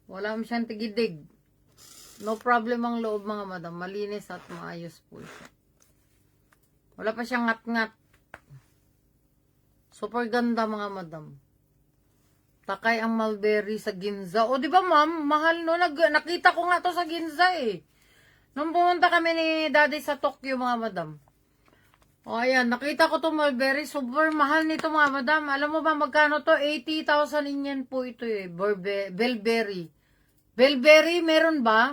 Wala mo siyang tigidig. No problem ang loob, mga madam. Malinis at maayos po siya. Wala pa siyang ngat-ngat. Super ganda, mga madam. Takay ang Mulberry sa Ginza. Di ba, ma'am? Mahal, no? Nakita ko nga to sa Ginza, Nung pumunta kami ni Daddy sa Tokyo, mga madam. Ayan. Nakita ko to Mulberry. Super mahal nito, mga madam. Alam mo ba magkano to? 80,000 yen po ito, Belberry. Belberry, meron ba?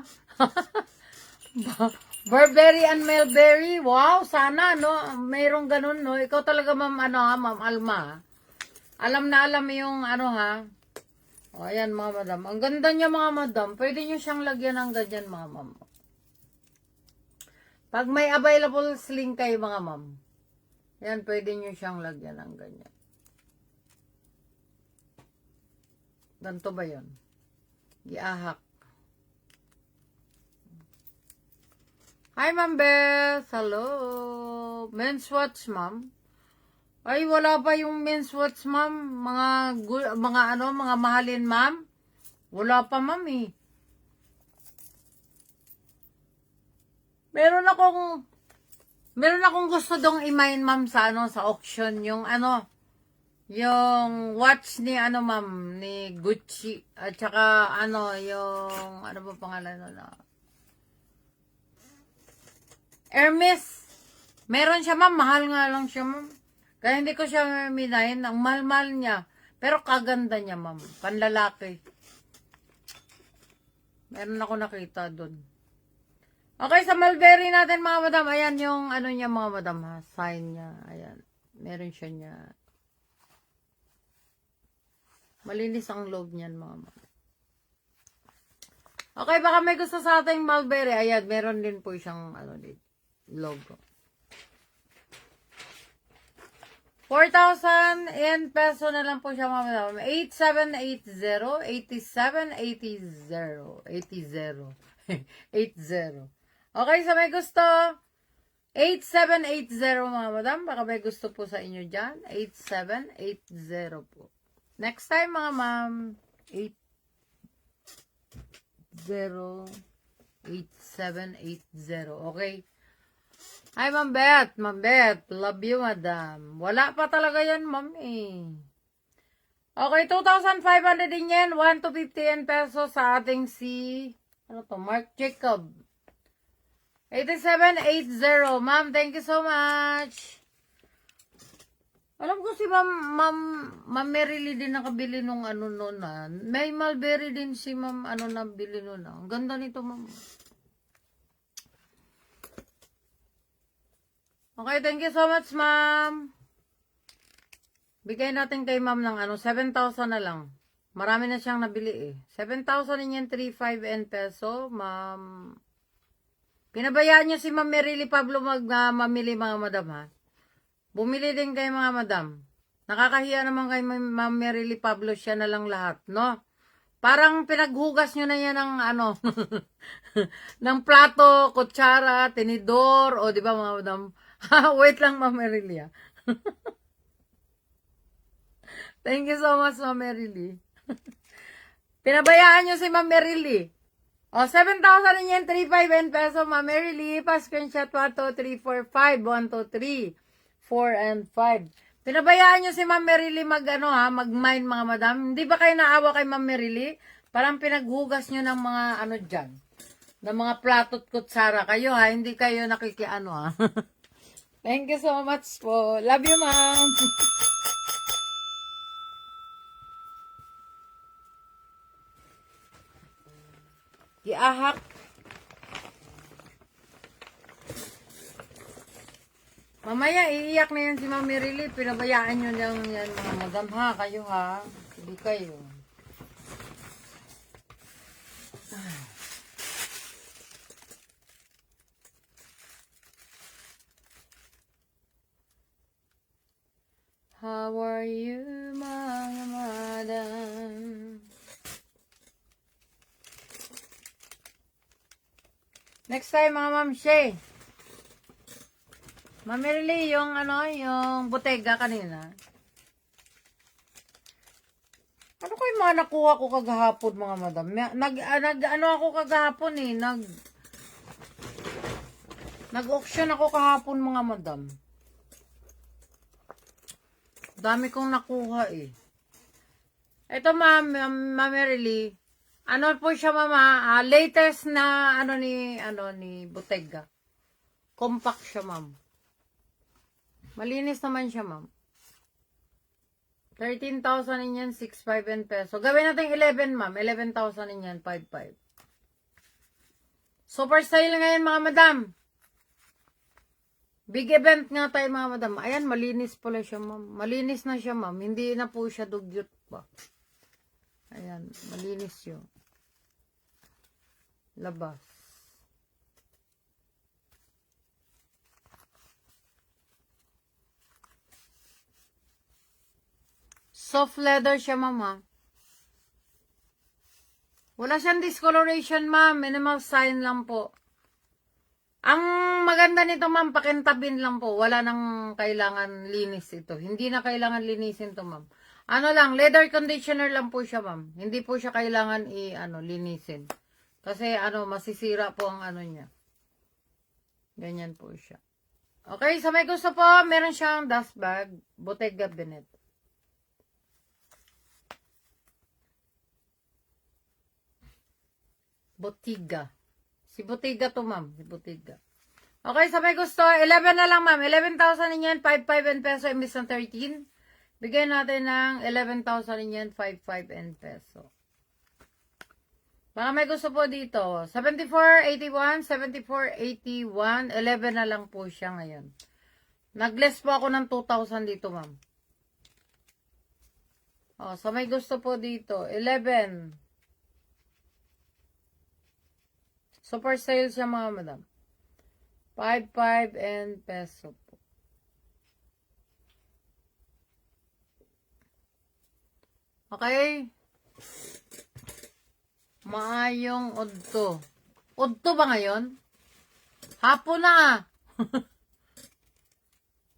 Burberry and Mulberry. Wow, sana, no? Mayroong ganun, no? Ikaw talaga, ma'am, ma'am Alma. Alam na alam yung, ayan, mga madam. Ang ganda niya, mga madam. Pwede nyo siyang lagyan ng ganyan, mga ma'am. Pag may available sling kayo, mga ma'am. Yan, pwede nyo siyang lagyan ng ganyan. Ganto ba yun? Giahak. Hi, Ma'am Beth. Hello. Men's watch, ma'am. Ay, wala pa yung men's watch, ma'am. Mga mahalin, ma'am. Wala pa, ma'am, Meron akong gusto dong imain, ma'am, sa sa auction. Yung watch ni, ma'am, ni Gucci. At saka, yung, ba pangalan na? Hermes. Meron siya, ma'am. Mahal nga lang siya, ma'am. Kaya hindi ko siya minahin. Ang mahal-mahal niya. Pero kaganda niya, ma'am. Panlalaki. Meron ako nakita doon. Okay, sa mulberry natin mga madam. Ayan yung ano niya mga madam ha. Sign niya. Ayan. Meron siya niya. Malinis ang loob niyan mga madam. Okay, baka may gusto sa ating mulberry. Ayan, meron din po siyang ano dito. Logo. 4,000 in peso na lang po siya mga madam. 8780, 8780, 80. 80. Okay, sa may gusto, 8780 mga madam. Baka may gusto po sa inyo dyan. 8780 po. Next time mga ma'am, 8780. Okay. Hi, Ma'am Beth. Ma'am Beth, love you, madam. Wala pa talaga yan, ma'am, eh. Okay, 2,500 din yan. 1 to 50 yen peso sa ating ano to, Mark Jacob. 8780. Ma'am, thank you so much. Alam ko si Ma'am Merily din nakabili nung ano noon na. May mulberry din si Ma'am ano nabili noon na. Ang ganda nito, ma'am. Okay, thank you so much, ma'am. Bigay natin kay ma'am ng ano, 7,000 na lang. Marami na siyang nabili eh. 7,000 yan, 3,500 N peso, ma'am. Pinabayaan niyo si Ma'am Merily Pablo mamili mga madam ha. Bumili din kay mga madam. Nakakahiya naman kay Ma'am Merily Pablo, siya na lang lahat, no? Parang pinaghugas nyo na yan ng ano, ng plato, kutsara, tinidor, o di ba mga madam? Wait lang, Ma'am Merily. Thank you so much, Ma'am Merily. Pinabayaan nyo si Ma'am Merily. O, 7,000 yan, 3,500 peso, Ma'am Merily. Pa-screenshot 1, 2, 3, 4, 5. 1, 2, 3, 4, and 5. Pinabayaan nyo si Ma'am Merily mag-mine mga madam. Hindi ba kayo naawa kay Ma'am Merily? Parang pinaghugas nyo ng mga ano dyan. Ng mga plato at kutsara. Kayo ha, hindi kayo nakikiano ha. Thank you so much po. Love you, ma'am. Giahak. Mamaya, iiyak na yan si Ma'am Merily. Pinabayaan nyo lang yan mga madam ha. Kayo ha. Hindi kayo. How are you, mga madam? Next time, mga Ma'am Shay. Ma'am Merily, yung yung botega kanina. Ano ko yung mga nakuha ko kagahapon, mga madam? Ako kagahapon eh. Nag-auction ako kahapon, mga madam. Dami kong nakuha eh. Ito, Ma'am Merily. Ano po siya, mama? Latest na ni Bottega. Compact siya, ma'am. Malinis naman siya, ma'am. 13,000 yan, 6,500 peso. Gawin natin 11, ma'am. 11,000 yan, 5,500. Super sale ngayon, mga madam. Big event nga tayo, mga madam. Ayan, malinis pala siya, ma'am. Malinis na siya, ma'am. Hindi na po siya dugyot pa. Ayan, malinis yun. Labas. Soft leather siya, mama. Wala siyang discoloration, ma'am. Minimal sign lang po. Ang maganda nito, ma'am, pakintabin lang po. Wala nang kailangan linis ito. Hindi na kailangan linisin to, ma'am. Ano lang, leather conditioner lang po siya, ma'am. Hindi po siya kailangan linisin. Kasi masisira po ang niya. Ganyan po siya. Okay, sa may gusto po, meron siyang dust bag, Bottega Veneta. Bottega. Si Bottega to, ma'am. Si Bottega. Okay, sa may gusto, 11 na lang ma'am. 11,000 din yan, 5,500 and peso imbis ng 13. Bigyan natin ng 11,000 din yan, 5,500 and peso. Baka may gusto po dito. 7481, 7481, 11 na lang po siya ngayon. Nag-less po ako ng 2,000 dito, ma'am. Oh, sa may gusto po dito, 11. Super sale siya, mga madam. 5,500 and peso po. Okay? Maayong udto. Udto ba ngayon? Hapon na.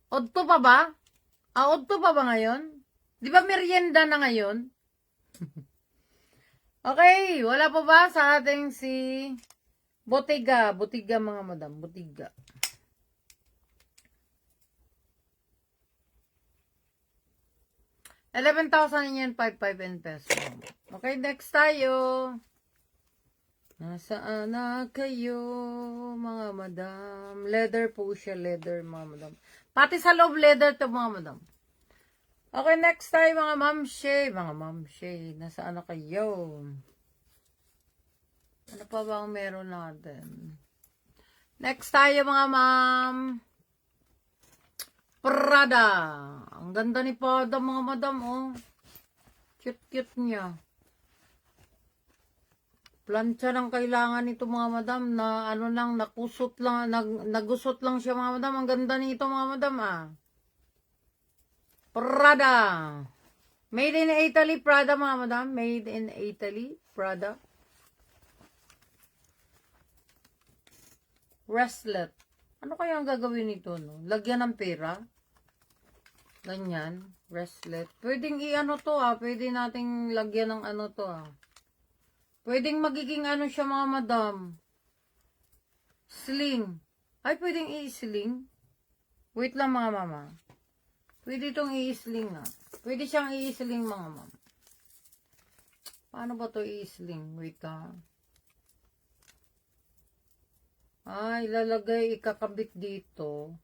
Udto pa ba? Udto pa ba ngayon? Di ba merienda na ngayon? Okay, wala pa ba sa ating si Botiga? Botiga mga madam, Botiga. $11,000 yan, 5,500 and peso. Okay, next tayo. Nasaan na kayo, mga madam? Leather po siya, leather, mga madam. Pati sa loob, leather to, mga madam. Okay, next tayo, mga mamshe. Mga mamshe, nasaan na kayo? Ano pa ba ang meron natin? Next tayo, mga ma'am. Prada. Ang ganda ni Prada, mga madam, oh. Cute-cute niya. Plancha lang kailangan nito, mga madam, na ano lang, nakusot lang, nagusot lang siya, mga madam. Ang ganda nito, mga madam, ah. Prada. Made in Italy, Prada, mga madam. Made in Italy, Prada. Wristlet. Ano kaya ang gagawin nito, no? Lagyan ng pera. Ganyan. Wristlet. Pwedeng i-ano to, ah. Pwede nating lagyan ng ano to, ah. Pwedeng magiging ano siya, mga madam. Sling. Ay, pwedeng i-sling. Wait lang, mga mama. Pwede itong i-sling, ah. Pwede siyang i-sling, mga mama. Paano ba to i-sling? Wait lang. Ay, ilalagay, ikakabit dito.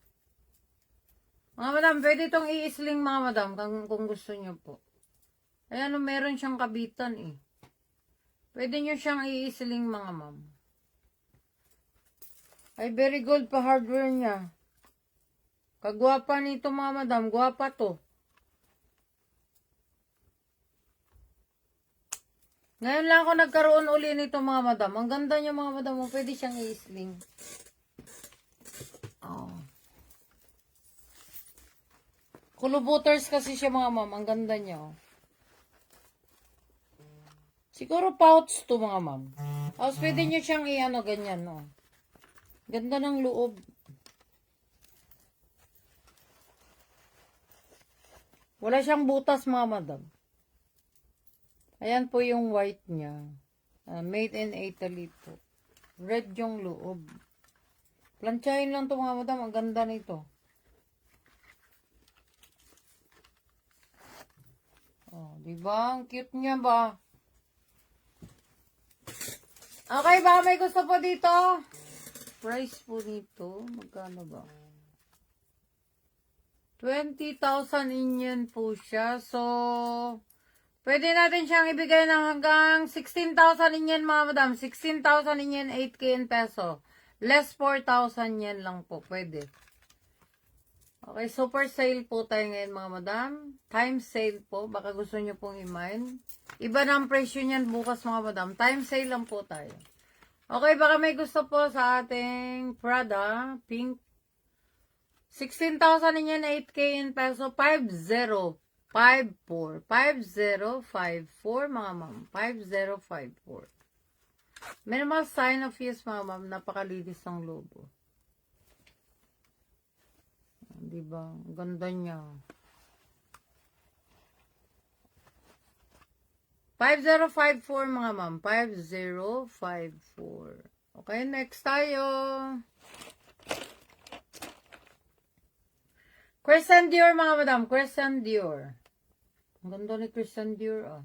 Mga madam, pwede itong i-sling, mga madam, kung gusto nyo po. Ayan, meron siyang kabitan, eh. Pwede nyo siyang i-sling, mga ma'am. Ay, very good pa hardware niya. Kagwapa nito, mga madam. Gwapa to. Ngayon lang ako nagkaroon uli nito, mga madam. Ang ganda niya, mga madam. Pwede siyang i-sling. Oh. Kulubuters kasi siya, mga ma'am. Ang ganda niya, oh. Siguro pouch to, mga ma'am. Tapos pwede nyo siyang i-ano, ganyan, no. Ganda ng loob. Wala siyang butas, mga madam. Ayan po yung white niya. Made in Italy po. Red yung loob. Planchahin lang to, mga madam. Ang ganda nito. Oh, diba? Ang cute niya ba? Okay, baka may gusto po dito. Price po nito, magkano ba? 20,000 yen po siya. So, pwede natin siyang ibigay ng hanggang 16,000 yen, mga madam. 16,000 yen, 8K in peso. Less 4,000 yen lang po, pwede. Okay, super sale po tayo ngayon, mga madam. Time sale po, baka gusto nyo pong i-mine. Iba na ang presyo niyan bukas, mga madam. Time sale lang po tayo. Okay, baka may gusto po sa ating Prada, pink. 16,000 yan, 8K in peso, 5054. 5054, mga ma'am. 5054. Minimal sign of yes, mga ma'am. Napakalinis ng logo. Diba? Ganda niya. 5054, mga ma'am. 5054. Okay, next tayo. Christian Dior, mga madam. Christian Dior. Ang ganda ni Christian Dior, ah.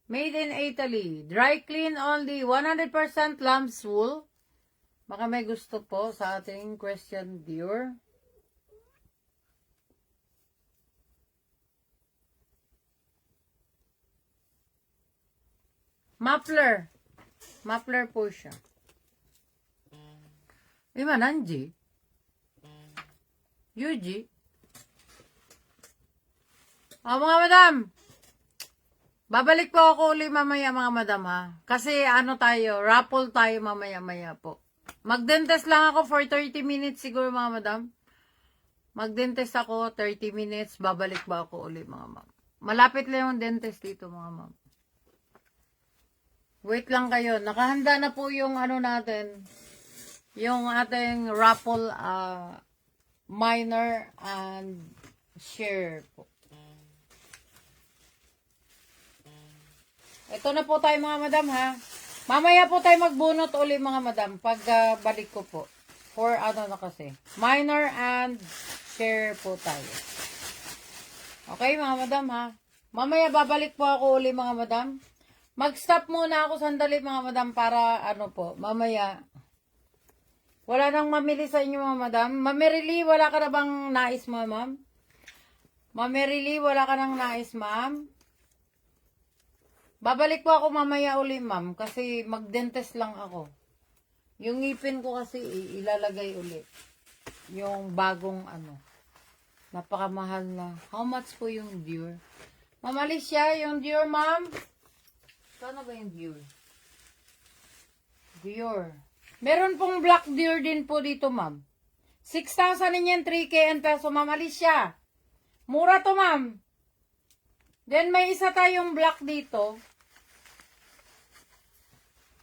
Made in Italy. Dry clean only. 100% lamb's wool. Baka may gusto po sa ating question viewer. Muffler. Muffler po siya. Ima, Nanji? Yuji? Mga madam. Babalik po ako uli mamaya mga madam ha. Kasi ano tayo, raffle tayo mamaya-maya po. Magdentist lang ako for 30 minutes siguro mga madam. Magdentist ako 30 minutes, babalik ba ako uli mga ma'am. Malapit lang yung dentist dito mga ma'am. Wait lang kayo, nakahanda na po yung ano natin. Yung ating raffle minor and share po. Ito na po tayo mga madam ha. Mamaya po tayo magbunot uli mga madam pag balik ko po. For ano na kasi. Minor and share po tayo. Okay mga madam ha. Mamaya babalik po ako uli mga madam. Mag-stop muna ako sandali mga madam para ano po. Mamaya. Wala nang mamili sa inyo mga madam. Mamerili, wala ka na bang nais mga ma'am? Mamerili, wala ka nang nais ma'am? Babalik po ako mamaya uli, ma'am, kasi mag-dentist lang ako. Yung ngipin ko kasi ilalagay uli. Yung bagong ano. Napakamahal na. How much po yung Dior? Ma'am Alicia, yung Dior, ma'am? Kano ba yung Dior? Dior. Meron pong black Dior din po dito, ma'am. 6,000 din yan, 3K and peso, ma'am Alicia. Mura to, ma'am. Then may isa tayong black dito.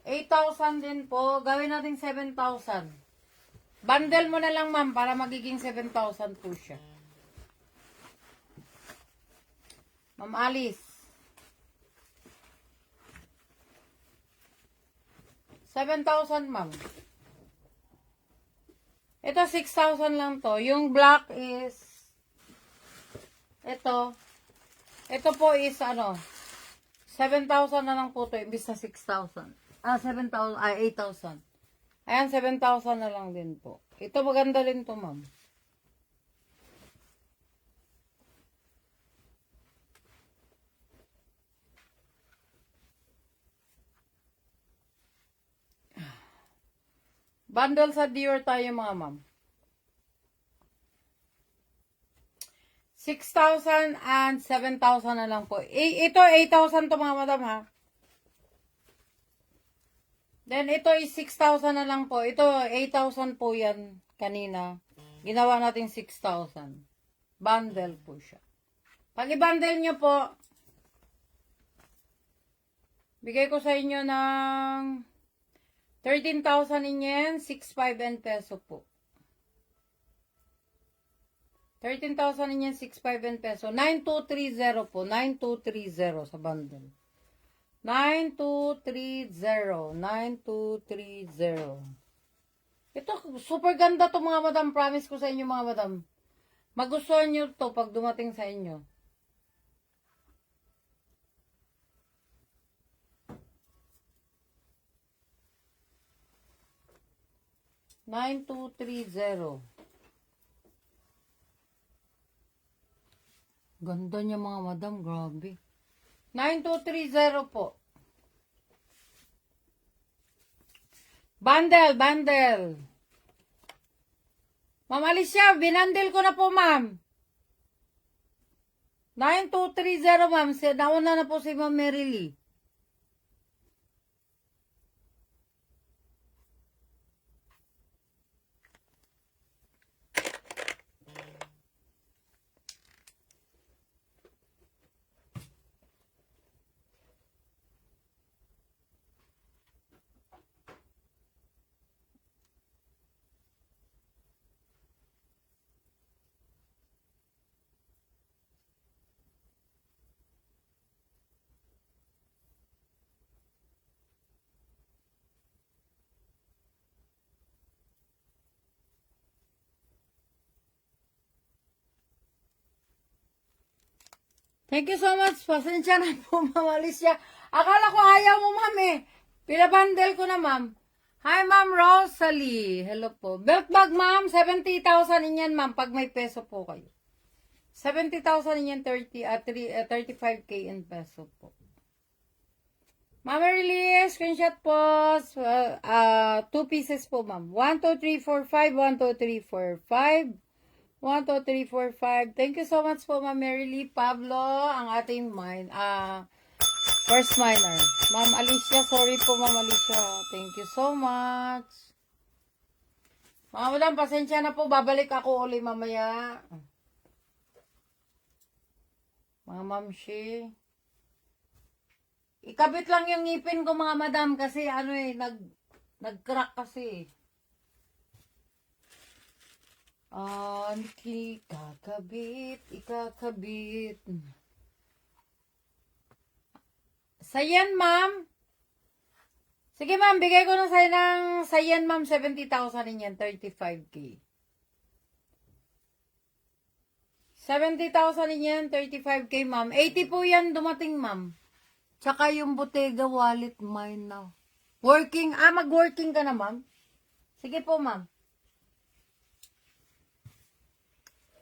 8,000 din po. Gawin natin 7,000. Bundle mo na lang ma'am para magiging 7,000 po siya. Ma'am Alice. 7,000 ma'am. Ito 6,000 lang to. Yung black is ito. Ito po is ano 7,000 na lang po to imbis na 6,000. 7,000, 8,000. Ayan, 7,000 na lang din po. Ito maganda rin to, ma'am. Bundle sa Dior tayo, mga ma'am. 6,000 and 7,000 na lang po. Ito, 8,000 to, mga madam, ha? Then, ito is 6,000 na lang po. Ito, 8,000 po yan kanina. Ginawa natin 6,000. Bundle po siya. Pag i-bundle nyo po, bigay ko sa inyo ng 13,000 yen, 6,500 and peso po. 13,000 yen, 6,500 and peso. 9,230 po. 9,230 sa bundle. 9,230. 9,230. Ito, super ganda to mga madam. Promise ko sa inyo mga madam. Magustuhan nyo to pag dumating sa inyo. $9,230. Ganda niya mga madam. Grabe. 9,230 po. Bundle, bundle. Ma'am Alicia, binandel ko na po, ma'am. 9,230, ma'am. Nauna na po si Ma'am Merily. Thank you so much. Pasensya na po, Ma'am Alicia. Akala ko ayaw mo, ma'am eh. Pinabundle ko na, ma'am. Hi, Ma'am Rosalie. Hello po. Belt bag, ma'am. 70,000 yan, ma'am. Pag may peso po kayo. 70,000 yan, 35K in peso po. Ma'am release, screenshot po. 2 pieces po, ma'am. 1, 2, 3, 4, 5. 1, 2, 3, 4, 5. 1, 2, 3, 4, 5. Thank you so much po, Ma'am Marylee Pablo, ang ating first miner. Ma'am Alicia, sorry po, Ma'am Alicia. Thank you so much. Mga madam, pasensya na po. Babalik ako uli mamaya. Mga mamshi. Ikabit lang yung ngipin ko, mga madam, kasi nag-crack kasi. Ikakabit. Sayan, ma'am. Sige, ma'am, bigay ko na sa'yo ng sayan, ma'am, 70,000 yan, 35K. 70,000 yan, 35K, ma'am. 80 po yan dumating, ma'am. Tsaka yung Bottega wallet mine now. Mag-working ka na, ma'am? Sige po, ma'am.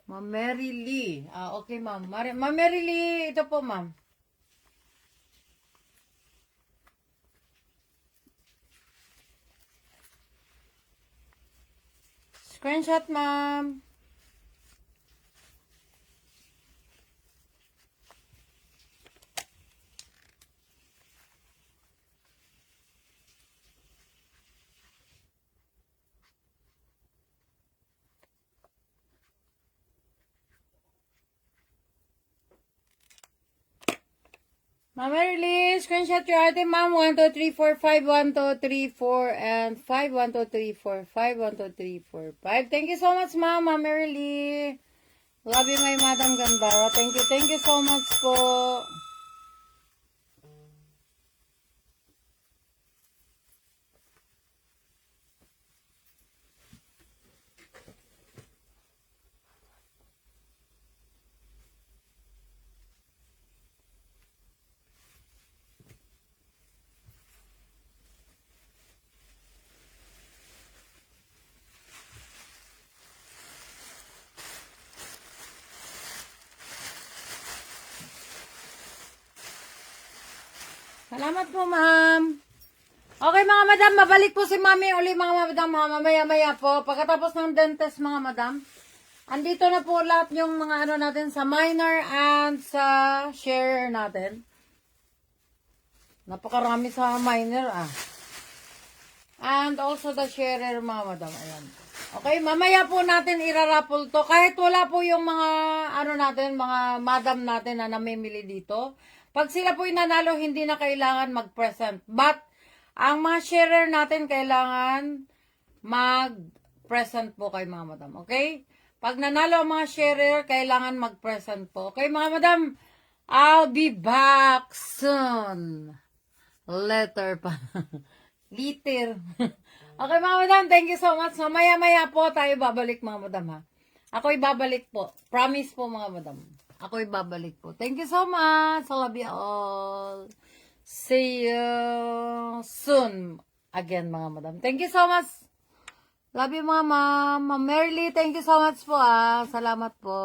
Ma'am Mary Lee. Okay, ma'am. Ma'am Mary Lee, ito po, ma'am. Screenshot, ma'am. Ma'am Marilyn, screenshot your item, ma'am. 1, 2, 3, 4, 5, 1, 2, 3, 4, and 5, 1, 2, 3, 4, 5, 1, 2, 3, 4, 5. Thank you so much, ma'am, Ma'am Marilyn. Love you, my Madam Gandara. Thank you so much po. Salamat po, ma'am. Okay, mga madam, mabalik po si mami uli, mga madam, mamaya-maya po. Pagkatapos ng dentist, mga madam, andito na po lahat yung mga natin sa miner and sa sharer natin. Napakarami sa miner, And also the sharer, mga madam. Ayan. Okay, mamaya po natin irarapol to. Kahit wala po yung mga, mga madam natin na namimili dito. Pag sila po nanalo, hindi na kailangan mag-present. But, ang mga sharer natin kailangan mag-present po kay mga madam. Okay? Pag nanalo ang mga sharer, kailangan mag-present po. Okay, mga madam? I'll be back soon. Letter pa. Liter. Okay, mga madam, thank you so much. Mamaya-maya po tayo babalik, mga madam, ha? Ako'y babalik po. Promise po, mga madam. Ako'y babalik po. Thank you so much. I love you all. See you soon again, mga madam. Thank you so much. Love you, mama. Ma'am Merly, thank you so much po, Salamat po.